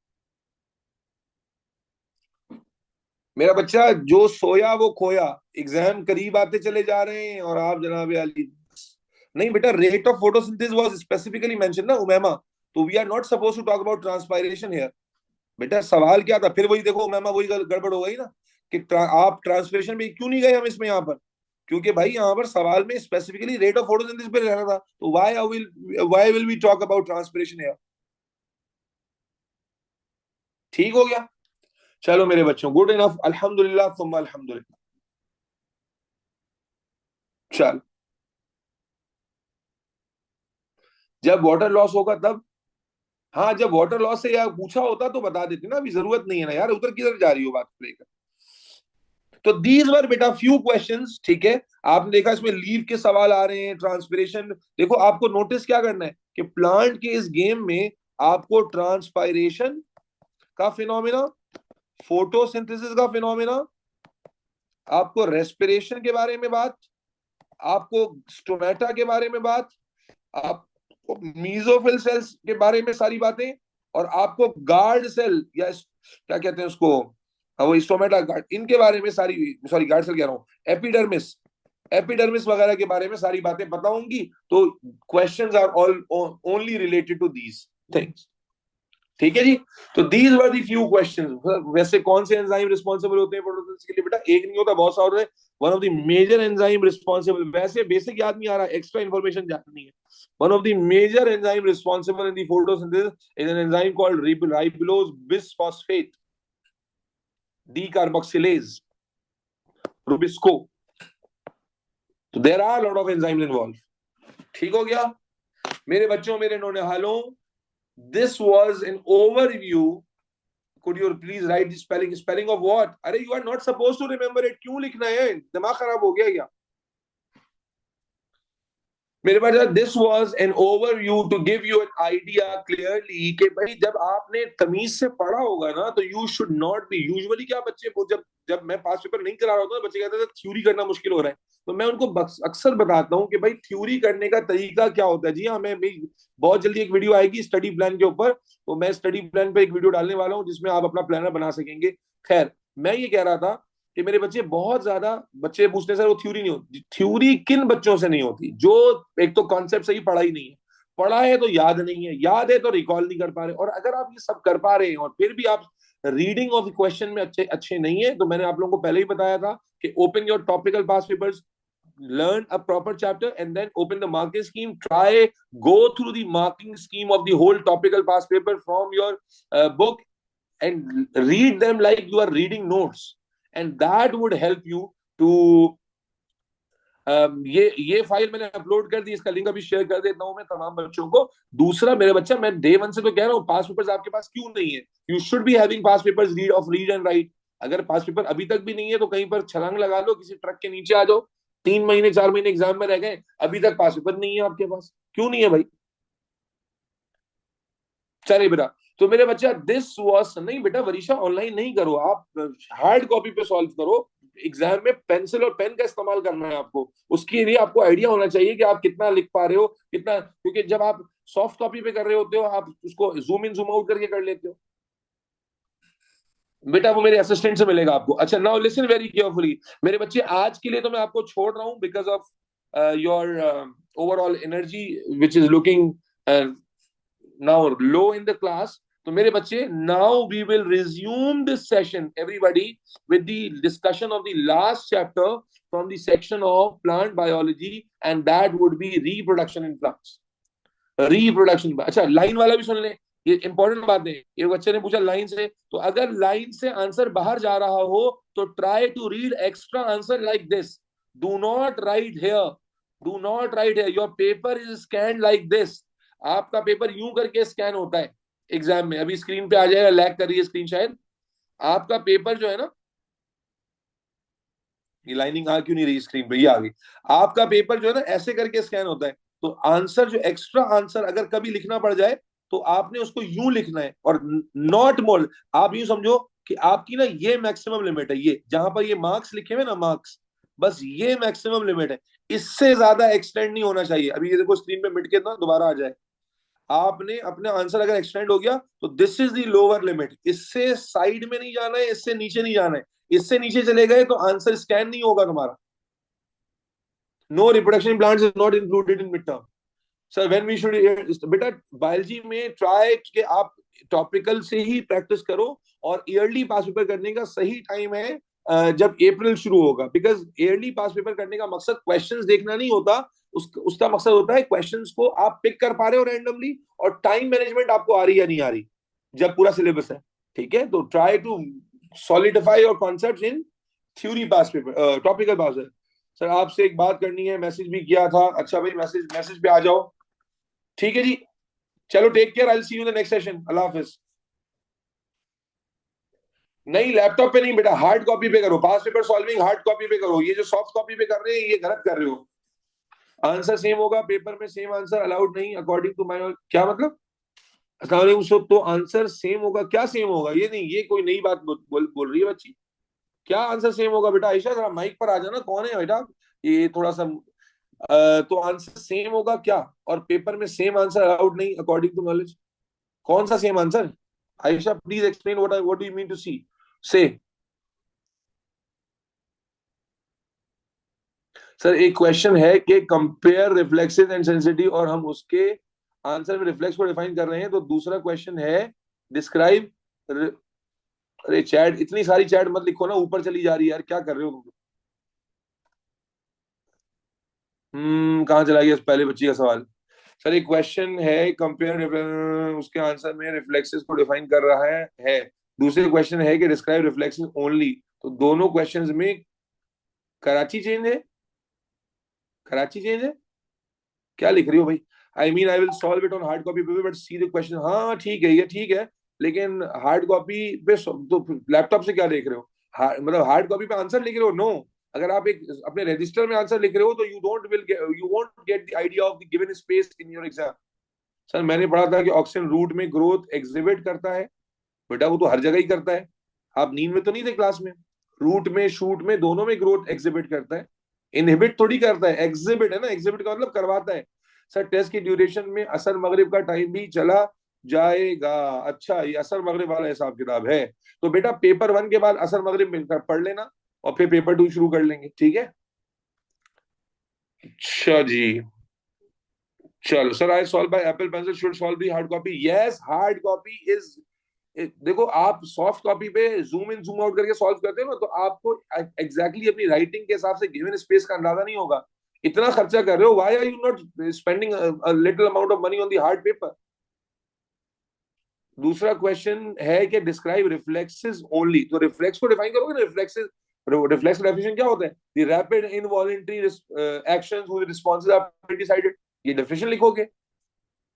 मेरा बच्चा जो सोया वो खोया। एग्जाम करीब आते चले जा रहे हैं और आप जनाब अली। नहीं बेटा, rate of photosynthesis was specifically mention ना उमैमा, तो we are not suppose to talk about transpiration here. बेटा सवाल क्या था? फिर वही देखो उमैमा, वही गड़बड़ हो गई ना कि आप ट्रांसपरेशन में क्यों नहीं गए हम इसमें यहाँ पर? क्योंकि भाई यहाँ पर सवाल में स्पेसिफिकली रेट ऑफ फोटोसिंथेसिस पे रहना था, तो why will we talk about transpiration here? ठीक हो गया? चलो मेरे बच्चों, गुड इनफ, अल्हम्दुलिल्लाह सुम्मा अल्हम्दुलिल्लाह। चल, जब वाटर लॉस होगा तब। हाँ, जब वाटर लॉस से यार पूछा होता तो बता देते ना, अभी जरूरत नहीं है ना यार, उधर किधर जा रही हो बात को लेकर। तो दीज वर बेटा फ्यू क्वेश्चंस। ठीक है, आपने देखा इसमें लीव के सवाल आ रहे हैं, ट्रांसपिरेशन। देखो आपको नोटिस क्या करना है कि प्लांट के इस गेम में आपको ट्रांसपायरेशन का फिनोमिना, फोटोसिंथेसिस का फिनोमिना, आपको रेस्पिरेशन के बारे में बात, आपको स्टोमेटा के बारे में बात, आपको मीजोफिल सेल्स के बारे में सारी बातें, और आपको गार्ड सेल या क्या कहते हैं उसको, वो स्टोमेटा गार्ड, इनके बारे में सारी, सॉरी गार्ड सेल कह रहा हूँ, एपिडर्मिस, एपिडर्मिस वगैरह के बारे में सारी बातें बताऊंगी। तो questions are all only related to these things. ठीक है जी? तो these were the few questions. वैसे कौन से एंजाइम रिस्पॉन्सिबल होते हैं फोटोसिंथेसिस के लिए? बेटा एक नहीं होता, बहुत सारे। One of the major enzyme responsible, वैसे बेसिक याद नहीं आ रहा, एक्स्ट्रा इंफॉर्मेशन जाननी है। One of the major enzyme responsible in the photosynthesis is an enzyme called ribulose bisphosphate decarboxylase. Rubisco. तो there are lot of enzyme involve. ठीक हो गया मेरे बच्चों, मेरे नौनिहालों? This was an overview. could you please write the spelling of what? अरे you are not supposed to remember it, क्यों लिखना है? दिमाग खराब हो गया क्या? मेरे पास this was an overview to give you an idea clearly कि भाई जब आपने तमीज से पढ़ा होगा ना तो you should not be. Usually क्या बच्चे को जब जब मैं पास पेपर नहीं करा रहा होता बच्चे कहते थे थ्योरी करना मुश्किल हो रहा है, तो मैं उनको अक्सर बताता हूँ कि भाई थ्योरी करने का तरीका क्या होता है। जी हाँ, मैं बहुत जल्दी एक वीडियो आएगी स्टडी प्लान के ऊपर, तो मैं स्टडी प्लान पे एक वीडियो डालने वाला हूँ जिसमें आप अपना प्लानर बना सकेंगे। खैर, मैं ये कह रहा था कि मेरे बच्चे बहुत ज्यादा बच्चे पूछते सर वो थ्योरी नहीं होती। थ्योरी किन बच्चों से नहीं होती? जो एक तो कॉन्सेप्ट सही पढ़ा ही नहीं है, पढ़ा है तो याद नहीं है, याद है तो रिकॉल नहीं कर पा रहे। और अगर आप ये सब कर पा रहे हैं और फिर भी आप रीडिंग ऑफ क्वेश्चन में अच्छे अच्छे नहीं है, तो मैंने आप लोगों को पहले ही बताया था कि open your topical pass papers, learn a proper chapter and then open the marking scheme. Try go through the marking scheme of the whole topical past paper from your book and read them like you are reading notes, and that would help you to ये file मैंने upload कर दी, इसका link अभी share कर देता हूं मैं तमाम बच्चों को। दूसरा मेरे बच्चा, मैं डे वन से तो कह रहा हूँ पास पेपर्स आपके पास क्यों नहीं है? You should be having pass papers read and right. अगर पास पेपर अभी तक भी नहीं है तो कहीं पर छलांग लगा लो, किसी ट्रक के नीचे आ जाओ। 3 महीने 4 महीने एग्जाम में रह गए, अभी तक पास पेपर नहीं है आपके पास, क्यों नहीं है भाई? चले बेटा, तो मेरे बच्चा दिस वॉज नहीं बेटा, वरीशा ऑनलाइन नहीं करो, आप हार्ड कॉपी पे सॉल्व करो। एग्जाम में पेंसिल और पेन का इस्तेमाल करना है आपको, उसके लिए आपको आइडिया होना चाहिए कि आप कितना लिख पा रहे हो कितना, क्योंकि जब आप सॉफ्ट कॉपी पे कर रहे होते हो आप उसको जूम इन जूम आउट करके कर लेते हो। बेटा वो मेरे असिस्टेंट से मिलेगा आपको। अच्छा, नाउ लिसन वेरी केयरफुली मेरे बच्चे, आज के लिए तो मैं आपको छोड़ रहा हूँ because of your overall energy which is looking now low in the class. तो मेरे बच्चे, now we will resume this session everybody with the discussion of the last chapter from the section of plant biology, and that would be reproduction in plants. Reproduction. अच्छा, line वाला भी सुन ले, ये important बात है। एक बच्चे ने पूछा लाइन से, तो अगर लाइन से आंसर बाहर जा रहा हो तो try to read extra answer like this. Do not write here, do not write here, your paper is scan like this. आपका पेपर यूं करके स्कैन होता है एग्जाम में। अभी स्क्रीन पे आ जाएगा, लैग कर रही है स्क्रीन शायद। आपका पेपर जो है ना, ये लाइनिंग आ क्यों नहीं रही स्क्रीन पे, ये आ गई। आपका पेपर जो है ना ऐसे करके स्कैन होता है। तो आंसर जो एक्स्ट्रा आंसर अगर कभी लिखना पड़ जाए तो आपने उसको यूं लिखना है और नॉट मोर। आप यूं समझो कि आपकी ना ये मैक्सिमम लिमिट है, ये जहां पर ये मार्क्स लिखे हुए ना मार्क्स, बस ये मैक्सिमम लिमिट है। इससे ज्यादा एक्सटेंड नहीं होना चाहिए। अभी ये देखो स्क्रीन पे मिट के ना दोबारा आ जाए। आपने अपने आंसर अगर एक्सटेंड हो गया तो this is the lower limit. इससे साइड में नहीं जाना है, इससे नीचे नहीं जाना है। इससे नीचे चले गए तो आंसर स्कैन नहीं होगा तुम्हारा। No reproduction plants is not included in mid term. Sir when we should, बेटा बायोलॉजी में ट्राई कि आप टॉपिकल से ही प्रैक्टिस करो, और ईयरली पास पेपर करने का सही टाइम है जब अप्रैल शुरू होगा। बिकॉज ईयरली पास पेपर करने का मकसद क्वेश्चंस देखना नहीं होता, उसका मकसद होता है क्वेश्चंस को आप पिक कर पा रहे हो रैंडमली, और टाइम मैनेजमेंट आपको आ रही है नहीं आ रही जब पूरा सिलेबस है। ठीक है, तो try to solidify your concepts in theory past paper, topical past है। सर आपसे एक बात करनी है, मैसेज भी किया था। अच्छा भाई, मैसेज मैसेज पे आ जाओ। ठीक है जी, चलो take care, I will see you in the next session. अल्लाह हाफिज। नहीं, लैपटॉप पे नहीं बेटा, हार्ड कॉपी पे करो। Past paper solving hard copy पे करो। ये जो सॉफ्ट कॉपी पे कर रहे हैं ये गलत कर रहे हो। आंसर सेम होगा पेपर में, सेम आंसर अलाउड नहीं अकॉर्डिंग टू माय। क्या मतलब? तो आंसर सेम होगा, क्या सेम होगा? ये नहीं, ये कोई नई बात बोल रही है बच्ची। क्या आंसर सेम होगा बेटा? आयशा जरा माइक पर आ जाना, कौन है बेटा ये थोड़ा सा। तो आंसर सेम होगा क्या? और पेपर में सेम आंसर अलाउड नहीं अकॉर्डिंग टू नॉलेज। कौन सा same answer? Ayesha please explain what do you mean to see say. Sir एक क्वेश्चन है कि कंपेयर रिफ्लेक्सेस एंड सेंसिटिव, और हम उसके आंसर में रिफ्लेक्स को डिफाइन कर रहे हैं। तो दूसरा क्वेश्चन है डिस्क्राइब। अरे चैट, इतनी सारी चैट मत लिखो ना, ऊपर चली जा रही है यार, क्या कर रहे हो तुम? कहाँ चला गया पहले बच्ची का सवाल? सर एक क्वेश्चन है कंपेयर, उसके आंसर में रिफ्लेक्सेस को डिफाइन कर रहा है। दूसरे क्वेश्चन है कि डिस्क्राइब रिफ्लेक्सेस ओनली। तो दोनों क्वेश्चंस में कराची चेंज है, कराची चेंज है, क्या लिख रही हो भाई? I mean I will solve it on hard copy paper but see the question. हाँ ठीक है, ये ठीक है, लेकिन हार्ड कॉपी पे तो लैपटॉप से क्या देख रहे हो? मतलब हार्ड कॉपी पे आंसर लिख रहे हो? नो। अगर आप एक अपने रजिस्टर में आंसर लिख रहे हो तो you won't get the idea of the given space in your exam. Sir मैंने पढ़ा था कि ऑक्सीजन रूट में ग्रोथ एग्जिबिट करता है। बेटा वो तो हर जगह ही करता है, आप नींद में तो नहीं थे क्लास में? रूट में शूट में दोनों में ग्रोथ एग्जिबिट करता है, इनहिबिट थोड़ी करता है, एग्जिबिट है ना, एग्जिबिट का मतलब करवाता है। सर टेस्ट की ड्यूरेशन में असर मगरिब का टाइम भी चला जाएगा। अच्छा ये असर मगरिब वाला हिसाब किताब है, तो बेटा पेपर 1 के बाद असर मगरिब मिलकर पढ़ लेना और फिर पेपर 2 शुरू कर लेंगे, ठीक है? अच्छा जी, चलो sir, I solve by Apple pencil should solve the hard copy. Yes, hard copy is, देखो आप सॉफ्ट कॉपी पे जूम इन जूम आउट करके सॉल्व करते हो ना, तो आपको एग्जैक्टली अपनी राइटिंग के हिसाब से गिवन स्पेस का अंदाजा नहीं होगा। इतना खर्चा कर रहे हो, why are you not spending a little amount of money on the hard paper? दूसरा क्वेश्चन है कि डिस्क्राइब रिफ्लेक्सेस ओनली, तो रिफ्लेक्स को डिफाइन करोगे ना, रिफ्लेक्सेस, रिफ्लेक्स का डेफिनेशन क्या होता है? The rapid involuntary actions whose responses are decided, ये डेफिनेशन लिखोगे।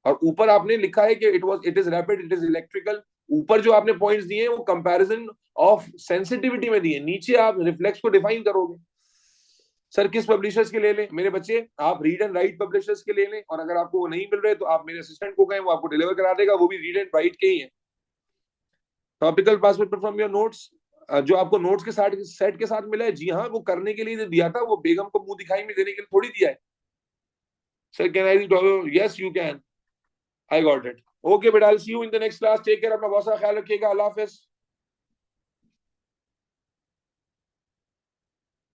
और ऊपर आपने लिखा है कि it is rapid, it is electrical. ऊपर जो आपने पॉइंट्स दिए हैं वो कंपैरिजन ऑफ सेंसिटिविटी में दिए, नीचे आप रिफ्लेक्स को डिफाइन करोगे। सर किस पब्लिशर्स के ले लें? मेरे बच्चे आप रीड एंड राइट पब्लिशर्स के ले लें, और अगर आपको वो नहीं मिल रहे तो आप मेरे असिस्टेंट को कहें, वो आपको डिलीवर करा देगा, वो भी रीड एंड राइट के ही है। Topical pass paper from your notes, जो आपको नोट्स के साथ सेट के साथ मिला है, जी हाँ, वो करने के लिए दिया था, वो बेगम को मुंह दिखाई में देने के लिए थोड़ी दिया है। Sir can I, yes you can, I got it. Okay बेटा, I will see you in the next class, take care, अपना बहुत सारा ख्याल रखिएगा, अल्लाह हाफिज।